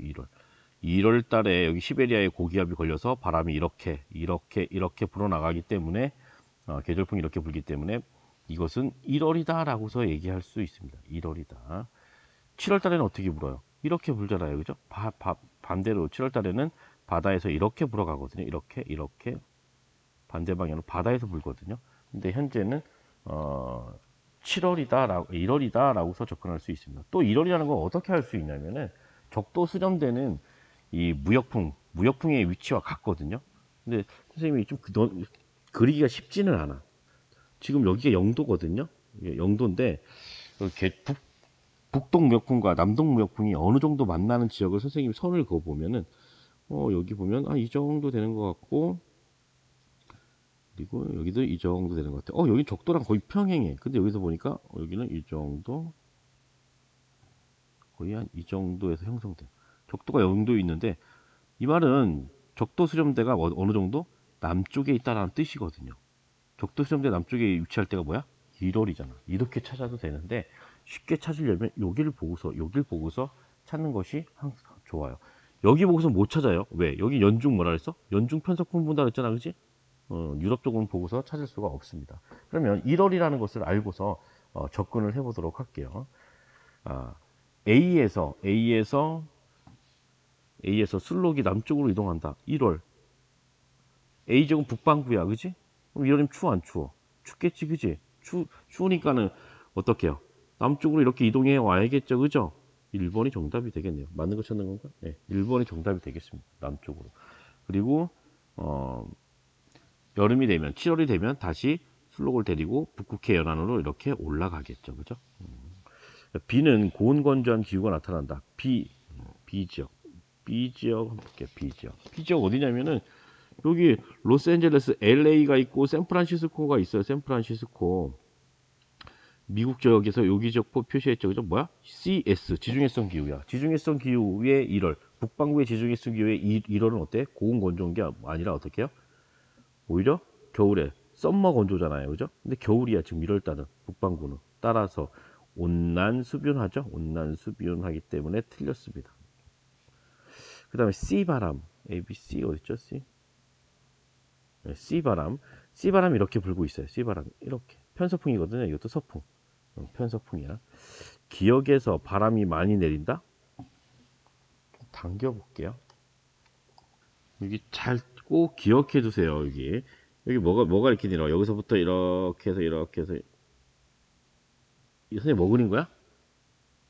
1월 달에 여기 시베리아에 고기압이 걸려서 바람이 이렇게 불어나가기 때문에 계절풍이 이렇게 불기 때문에 이것은 1월이다 라고서 얘기할 수 있습니다. 1월이다. 7월 달에는 어떻게 불어요? 이렇게 불잖아요. 그죠? 반대로 7월 달에는 바다에서 이렇게 불어가거든요. 이렇게 반대 방향으로 바다에서 불거든요. 근데 현재는 7월이다, 1월이다 라고서 접근할 수 있습니다. 또 1월이라는 걸 어떻게 할 수 있냐면은 적도 수렴되는 이 무역풍의 위치와 같거든요. 근데 선생님이 좀 그리기가 쉽지는 않아. 지금 여기가 영도거든요. 영도인데 북동 무역풍과 남동 무역풍이 어느 정도 만나는 지역을 선생님이 선을 그어 보면은 여기 보면 이 정도 되는 것 같고, 그리고 여기도 이 정도 되는 것 같아요. 여기 적도랑 거의 평행해. 근데 여기서 보니까 여기는 이 정도, 거의 한 이 정도에서 형성돼. 적도가 영도에 있는데 이 말은 적도 수렴대가 어느 정도 남쪽에 있다라는 뜻이거든요. 적도 수렴대 남쪽에 위치할 때가 뭐야? 1월이잖아. 이렇게 찾아도 되는데 쉽게 찾으려면 여기를 보고서 찾는 것이 항상 좋아요. 여기 보고서 못 찾아요. 왜? 여기 연중 뭐라 그랬어? 연중 편석분 본다 그랬잖아. 그지? 유럽 쪽은 보고서 찾을 수가 없습니다. 그러면 1월이라는 것을 알고서 접근을 해 보도록 할게요. A에서 슬록이 남쪽으로 이동한다. 1월. A쪽은 북반구야. 그지? 그럼 1월이면 추워 안 추워? 춥겠지. 그지? 추우니까는 어떻게 해요? 남쪽으로 이렇게 이동해 와야겠죠. 그죠? 1번이 정답이 되겠네요. 맞는 거 찾는 건가? 네. 1번이 정답이 되겠습니다. 남쪽으로. 그리고 여름이 되면 7월이 되면 다시 슬록을 데리고 북극해 연안으로 이렇게 올라가겠죠. 그죠? B는 고온 건조한 기후가 나타난다. B지역. B지역 한번 볼게요. B지역 어디냐면은 여기 로스앤젤레스 LA가 있고 샌프란시스코가 있어요. 샌프란시스코. 미국 지역에서 여기 지역 표시했죠. 그죠? 뭐야? CS 지중해성 기후야. 지중해성 기후의 1월. 북반구의 지중해성 기후의 1월은 어때? 고온 건조한 게 아니라 어떻게 해요? 오히려 겨울에 썸머 건조잖아요. 그죠? 근데 겨울이야. 지금 1월 달은 북반구는. 따라서 온난 수변하죠. 온난 수변하기 때문에 틀렸습니다. 그 다음에 C바람. ABC 어딨죠? C? 네, C바람이 이렇게 불고 있어요. C바람이 이렇게. 편서풍이거든요. 이것도 서풍. 편서풍이야. 기역에서 바람이 많이 내린다? 당겨 볼게요. 여기 잘 꼭 기억해 두세요. 여기 뭐가 이렇게 내려. 여기서부터 이렇게 해서 이 선생님 뭐 그린 거야?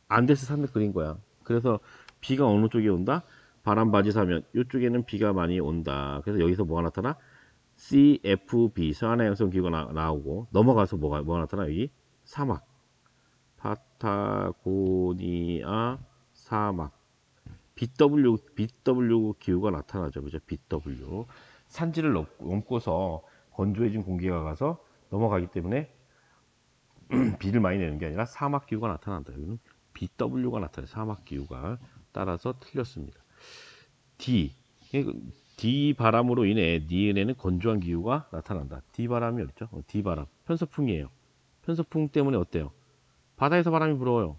안데스 산맥 그린 거야. 그래서 비가 어느 쪽에 온다? 바람 바지 사면 이쪽에는 비가 많이 온다. 그래서 여기서 뭐가 나타나? CFB 서한해양성 기후가 나오고 넘어가서 뭐가 나타나? 여기 사막 파타고니아 사막 BW 기후가 나타나죠. 그죠? BW 산지를 넘고서 건조해진 공기가 가서 넘어가기 때문에 비를 많이 내는 게 아니라 사막 기후가 나타난다. 여기는 BW가 나타나요. 사막 기후가. 따라서 틀렸습니다. D. D 바람으로 인해 니은에는 건조한 기후가 나타난다. D 바람이 어딨죠? D 바람. 편서풍이에요. 편서풍 때문에 어때요? 바다에서 바람이 불어요.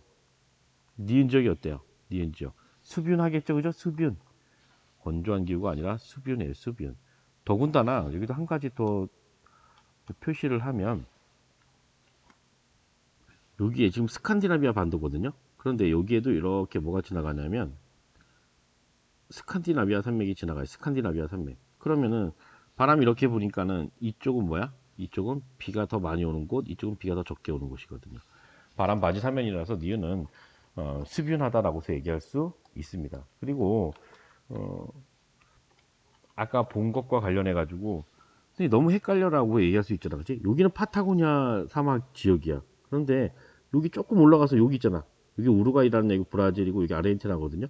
니은 지역이 어때요? 니은 지역. 수뷴하겠죠, 그죠? 수뷴. 건조한 기후가 아니라 수뷴이에요, 수뷴. 더군다나 여기도 한 가지 더 표시를 하면 여기에 지금 스칸디나비아 반도거든요. 그런데 여기에도 이렇게 뭐가 지나가냐면 스칸디나비아 산맥이 지나가요. 스칸디나비아 산맥. 그러면은 바람이 이렇게 부니까는 이쪽은 뭐야? 이쪽은 비가 더 많이 오는 곳, 이쪽은 비가 더 적게 오는 곳이거든요. 바람 바지 사면이라서 니은은 수뷴하다라고 얘기할 수 있습니다. 그리고 아까 본 것과 관련해 가지고 너무 헷갈려라고 얘기할 수 있잖아, 그치? 여기는 파타고니아 사막 지역이야. 그런데 여기 조금 올라가서 여기 있잖아. 여기 우루과이라는 얘기 브라질이고 여기 아르헨티나거든요.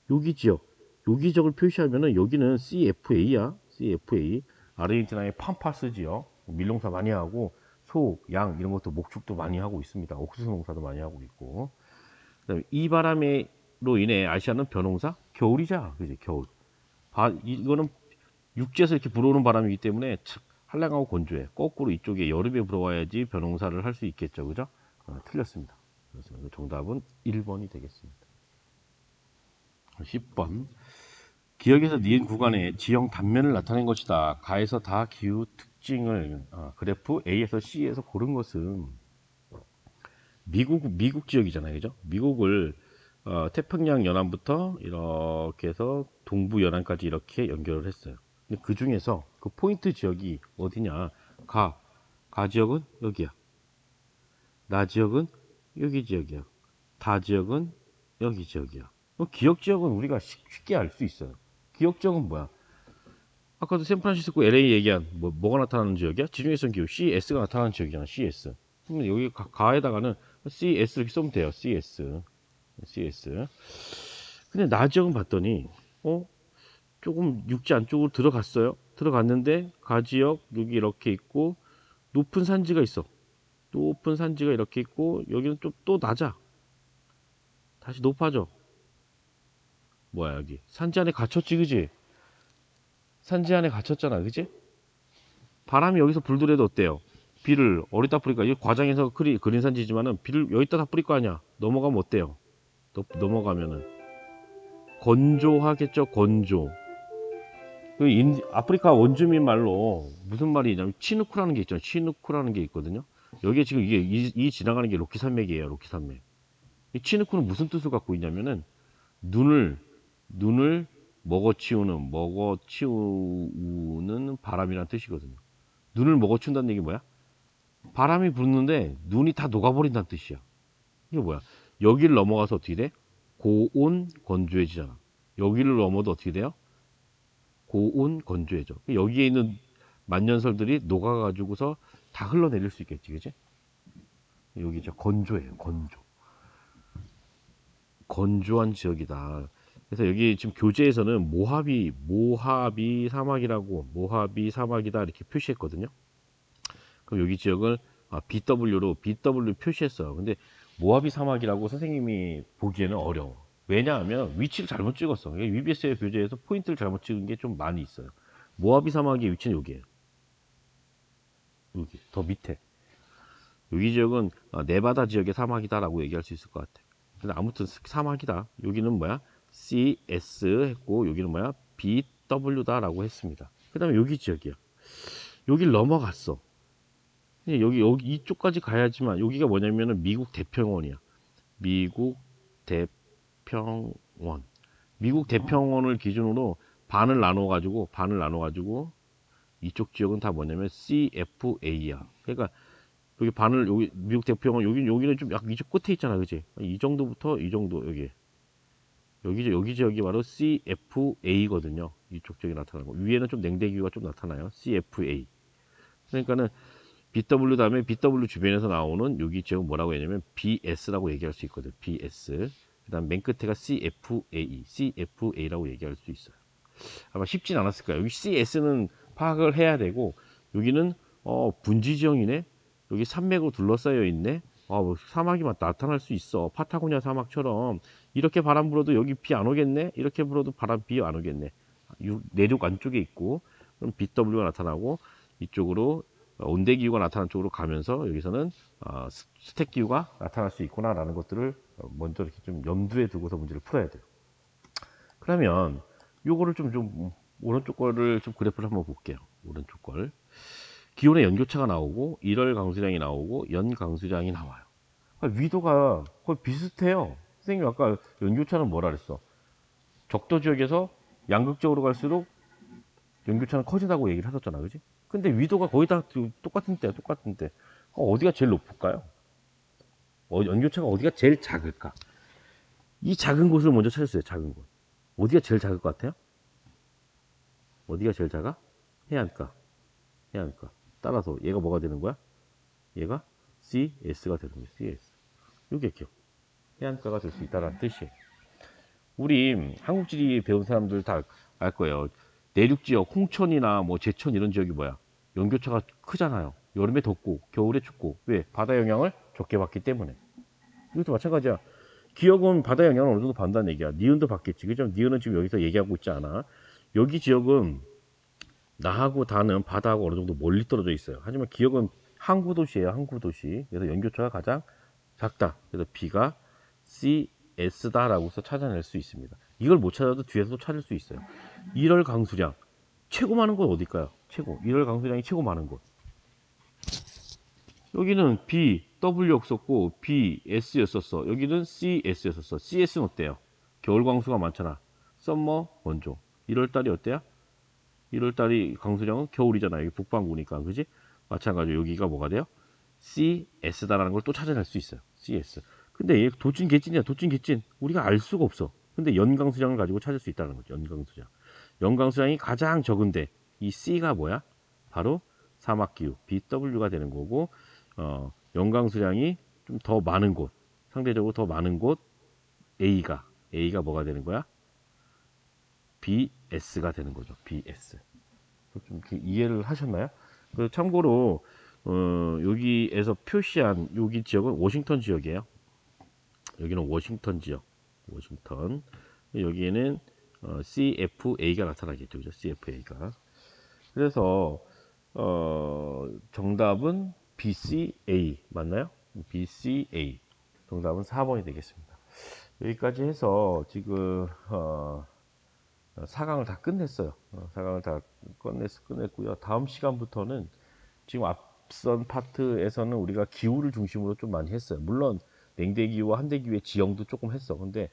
여기 지역을 표시하면은 여기는 CFA야. CFA. 아르헨티나의 팜파스 지역. 밀농사 많이 하고 소, 양 이런 것도 목축도 많이 하고 있습니다. 옥수수 농사도 많이 하고 있고. 그다음에 이 바람으로 인해 아시아는 벼농사 겨울이자, 그지? 겨울. 이거는 육지에서 이렇게 불어오는 바람이기 때문에 한량하고 건조해. 거꾸로 이쪽에 여름에 불어와야지 벼농사를 할 수 있겠죠, 그죠? 틀렸습니다. 그래서 정답은 1번이 되겠습니다. 10번. 기역에서 니은 구간의 지형 단면을 나타낸 것이다. 가에서 다 기후 특징을 그래프 A에서 C에서 고른 것은 미국 지역이잖아요, 그죠? 미국을 태평양 연안부터 이렇게 해서 동부 연안까지 이렇게 연결을 했어요. 근데 그 중에서 그 포인트 지역이 어디냐? 가 지역은 여기야. 나 지역은 여기 지역이야. 다 지역은 여기 지역이야. 기역 지역은 우리가 쉽게 알 수 있어요. 기역 지역은 뭐야? 아까도 샌프란시스코 LA 얘기한 뭐가 나타나는 지역이야? 지중해성 기후 CS가 나타나는 지역이잖아. CS. 그러면 여기 가에다가는 CS 이렇게 쓰면 돼요. CS. 근데 나 지역은 봤더니 조금 육지 안쪽으로 들어갔어요. 들어갔는데 가 지역 여기 이렇게 있고 높은 산지가 있어. 높은 산지가 이렇게 있고 여기는 좀 또 낮아. 다시 높아져. 뭐야 여기 산지 안에 갇혔지, 그지? 산지 안에 갇혔잖아, 그지? 바람이 여기서 불더라도 어때요? 비를 어디다 뿌릴까? 이 과장에서 그린 산지지만은 비를 여기다 다 뿌릴 거 아니야. 넘어가면 어때요? 넘어가면은 건조하겠죠. 건조. 아프리카 원주민 말로 무슨 말이냐면 치누쿠라는 게 있잖아요. 치누쿠라는 게 있거든요. 여기에 지금 이 지나가는 게 로키 산맥이에요. 로키 산맥. 이 치누쿠는 무슨 뜻을 갖고 있냐면은 눈을 먹어치우는 바람이라는 뜻이거든요. 눈을 먹어치운다는 얘기 뭐야? 바람이 부는데 눈이 다 녹아버린다는 뜻이야. 이게 뭐야? 여기를 넘어가서 어떻게 돼? 고온 건조해지잖아. 여기를 넘어도 어떻게 돼요? 고온 건조해져. 여기에 있는 만년설들이 녹아가지고서 다 흘러내릴 수 있겠지, 그지? 여기 이제 건조해요, 건조. 건조한 지역이다. 그래서 여기 지금 교재에서는 모하비 사막이다 이렇게 표시했거든요. 그럼 여기 지역을 BW 표시했어요. 근데 모하비 사막이라고 선생님이 보기에는 어려워. 왜냐하면 위치를 잘못 찍었어. UBS의 교재에서 포인트를 잘못 찍은 게 좀 많이 있어요. 모하비 사막의 위치는 여기에요. 여기 더 밑에. 여기 지역은 네바다 지역의 사막이다라고 얘기할 수 있을 것 같아. 근데 아무튼 사막이다. 여기는 뭐야? CS 했고 여기는 뭐야? BW다라고 했습니다. 그 다음에 여기 지역이야. 여길 넘어갔어. 여기 이쪽까지 가야지만 여기가 뭐냐면은 미국 대평원이야. 미국 대평원. 미국 대평원을 기준으로 반을 나눠가지고 이쪽 지역은 다 뭐냐면 CFA야. 그러니까 여기 반을 여기 미국 대표형은 여기는 좀 약 이쪽 끝에 있잖아, 그지? 이 정도부터 이 정도 여기 지역이 바로 CFA거든요. 이쪽 지역이 나타나고 위에는 좀 냉대기후가 좀 나타나요. CFA. 그러니까는 BW 다음에 BW 주변에서 나오는 여기 지역은 뭐라고 했냐면 BS라고 얘기할 수 있거든. BS. 그다음 맨 끝에가 CFA라고 얘기할 수 있어요. 아마 쉽진 않았을 거예요. 여기 CS는 파악을 해야 되고 여기는 분지 지형이네. 여기 산맥으로 둘러싸여 있네. 뭐 사막이 나타날 수 있어. 파타고니아 사막처럼 이렇게 바람 불어도 여기 비 안 오겠네. 이렇게 불어도 비 안 오겠네. 내륙 안쪽에 있고 그럼 BW가 나타나고 이쪽으로 온대기후가 나타나는 쪽으로 가면서 여기서는 스택기후가 나타날 수 있구나라는 것들을 먼저 이렇게 좀 염두에 두고서 문제를 풀어야 돼요. 그러면 요거를 좀 오른쪽 거를 좀 그래프를 한번 볼게요. 오른쪽 걸. 기온의 연교차가 나오고 일월 강수량이 나오고 연 강수량이 나와요. 위도가 거의 비슷해요. 선생님 아까 연교차는 뭐라 그랬어? 적도 지역에서 양극적으로 갈수록 연교차는 커진다고 얘기를 했었잖아, 그지? 근데 위도가 거의 다 똑같은 때야, 똑같은 때. 어디가 제일 높을까요? 연교차가 어디가 제일 작을까? 이 작은 곳을 먼저 찾았어요, 작은 곳. 어디가 제일 작을 것 같아요? 어디가 제일 작아? 해안가. 해안가. 따라서 얘가 뭐가 되는 거야? 얘가 CS가 되는 거예요. CS. 이게 기억. 해안가가 될 수 있다는 뜻이에요. 우리 한국지리 배운 사람들 다 알 거예요. 내륙 지역, 홍천이나 뭐 제천 이런 지역이 뭐야? 연교차가 크잖아요. 여름에 덥고 겨울에 춥고. 왜? 바다 영향을 적게 받기 때문에. 이것도 마찬가지야. 기역은 바다 영향을 어느 정도 받는다는 얘기야. 니은도 받겠지. 그죠? 니은은 지금 여기서 얘기하고 있지 않아. 여기 지역은 나하고 다는 바다하고 어느 정도 멀리 떨어져 있어요. 하지만 기역은 항구 도시예요. 항구 도시. 그래서 연교차가 가장 작다. 그래서 B가 CS다라고 해서 찾아낼 수 있습니다. 이걸 못 찾아도 뒤에서도 찾을 수 있어요. 1월 강수량 최고 많은 곳 어딜까요? 최고 1월 강수량이 최고 많은 곳. 여기는 B, W였었고 B, S였었어. 여기는 CS였었어. CS는 어때요? 겨울 강수가 많잖아. 썸머 원조. 1월달이 어때요? 1월달이 강수량은 겨울이잖아. 여기 북반구니까, 그지? 마찬가지로 여기가 뭐가 돼요? CS다라는 걸 또 찾아낼 수 있어요. CS. 근데 얘 도찐 개찐이야. 도찐 개찐. 우리가 알 수가 없어. 근데 연강수량을 가지고 찾을 수 있다는 거죠. 연강수량. 연강수량이 가장 적은데 이 C가 뭐야? 바로 사막기후 BW가 되는 거고, 연강수량이 좀 더 많은 곳, 상대적으로 더 많은 곳 A가 뭐가 되는 거야? BS가 되는 거죠. BS. 좀 이렇게 이해를 하셨나요? 참고로 여기에서 표시한 여기 지역은 워싱턴 지역이에요. 여기는 워싱턴 지역. 워싱턴. 여기에는 CFA가 나타나겠죠. 그죠? CFA가. 그래서 정답은 BCA 맞나요? BCA. 정답은 4번이 되겠습니다. 여기까지 해서 지금 4강을 다 끝냈어요. 4강을 다 끝냈고요. 다음 시간부터는 지금 앞선 파트에서는 우리가 기후를 중심으로 좀 많이 했어요. 물론 냉대기후와 한대기후의 지형도 조금 했어. 근데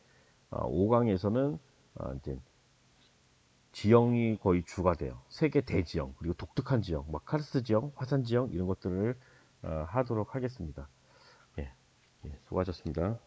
5강에서는 이제 지형이 거의 주가 돼요. 세계 대지형 그리고 독특한 지형, 막 카르스트 지형, 화산 지형 이런 것들을 하도록 하겠습니다. 예, 수고하셨습니다.